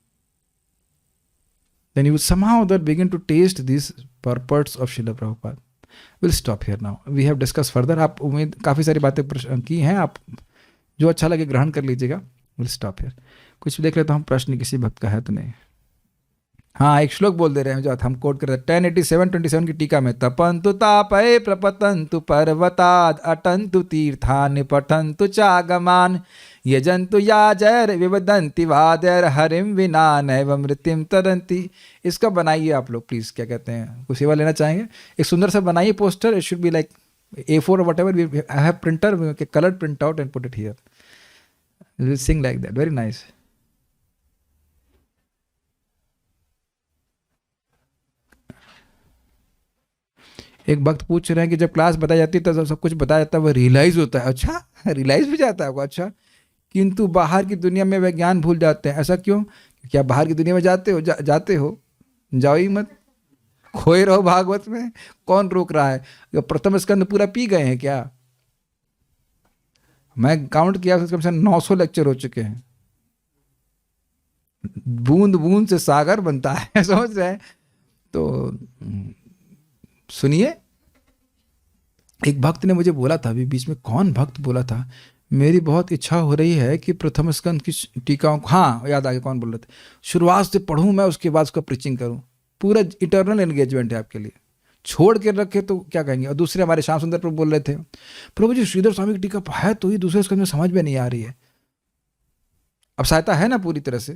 then you will somehow that begin to taste these purports of Srila Prabhupada. We'll stop here now. We have discussed further. आप उम्मीद काफ़ी सारी बातें की हैं, आप जो अच्छा लगे ग्रहण कर लीजिएगा। We'll stop here. कुछ देख लेता हूँ प्रश्न किसी भक्त का है तो नहीं। हाँ, एक श्लोक बोल दे रहे हैं जो हम कोट कर रहे हैं 1087-27 की टीका में, तपंतु तापये प्रपतंतु पर्वताद अटंतु तीर्थानि पठंतु चागमान यजंतु याजैर विवदंति वादैर हरिम विना नैव मृत्युम तरंति। इसका बनाइए आप लोग प्लीज। क्या कहते हैं, कुछ सेवा लेना चाहेंगे? एक सुंदर सा बनाइए poster. It should be like A4 or whatever. I have printer, colored print out and put it here. We'll sing like that. Very nice. एक भक्त पूछ रहे हैं कि जब क्लास बताई जाती है तो सब कुछ बताया जाता है, वो रियलाइज होता है। अच्छा, रियलाइज भी जाता है आपको? अच्छा, किंतु बाहर की दुनिया में वे ज्ञान भूल जाते हैं। ऐसा क्यों? क्या बाहर की दुनिया में जाते हो? जाते हो, जाओ ही मत, खोए रहो भागवत में। कौन रोक रहा है? प्रथम स्कंद पूरा पी गए हैं क्या? मैं काउंट किया, कम से कम 900 लेक्चर हो चुके हैं। बूंद बूंद से सागर बनता है, समझ रहे हैं? तो सुनिए, एक भक्त ने मुझे बोला था अभी बीच में, कौन भक्त बोला था, मेरी बहुत इच्छा हो रही है कि प्रथम स्कंद की टीकाओं को, हाँ याद आ गया कौन बोल रहे थे, शुरुआत से पढ़ूं मैं, उसके बाद उसका प्रीचिंग करूं। पूरा इटर्नल एंगेजमेंट है आपके लिए, छोड़ के रखे तो क्या कहेंगे। और दूसरे हमारे श्याम सुंदर प्रभु बोल रहे थे, प्रभु जी श्रीधर स्वामी की टीका है तो ही दूसरे स्कंद में समझ में नहीं आ रही है। अब सहायता है ना पूरी तरह से,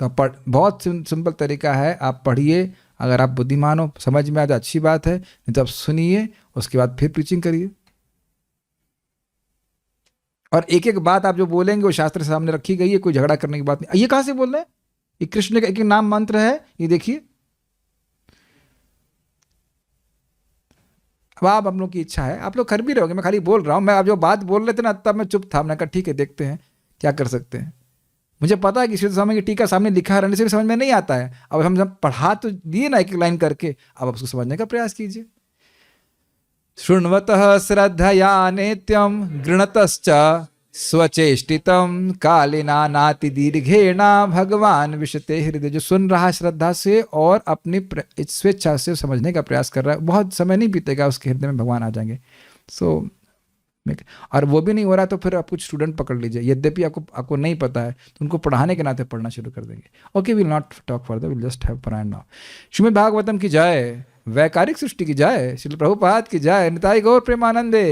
तो बहुत सिंपल तरीका है, आप पढ़िए, अगर आप बुद्धिमान हो समझ में आ जाए अच्छी बात है, नहीं तो आप सुनिए, उसके बाद फिर प्रीचिंग करिए। और एक एक बात आप जो बोलेंगे वो शास्त्र के सामने रखी गई है, कोई झगड़ा करने की बात नहीं। ये कहाँ से बोल रहे हैं, ये कृष्ण का एक एक नाम मंत्र है, ये देखिए। अब आप लोग की इच्छा है, आप लोग कर भी रहोगे, मैं खाली बोल रहा हूँ। मैं आप जो बात बोल रहे थे ना तब मैं चुप था, मैंने कहा ठीक है देखते हैं क्या कर सकते हैं। मुझे पता है कि श्रीधर स्वामी की टीका सामने लिखा रहने से भी समझ में नहीं आता है। अब हम जब पढ़ा तो दिए ना एक एक लाइन करके, अब उसको समझने का प्रयास कीजिए। शृण्वतः श्रद्धया नित्यं गृणतश्च स्वचेष्टितं कालिना नाति दीर्घेणा भगवान विशते हृदय। जो सुन रहा श्रद्धा से और अपनी स्वेच्छा से समझने का प्रयास कर रहा है, बहुत समय नहीं बीतेगा उसके हृदय में भगवान आ जाएंगे। सो और वो भी नहीं हो रहा तो फिर आप कुछ स्टूडेंट पकड़ लीजिए, यद्यपि आपको नहीं पता है तो उनको पढ़ाने के नाते पढ़ना शुरू कर देंगे। Okay, will not talk further, will just have पारायण नाउ। श्रीमद् भागवतम की जय, वैकारिक सृष्टि की जय, श्रील प्रभुपाद की जय, निताई गौर प्रेमानंदे।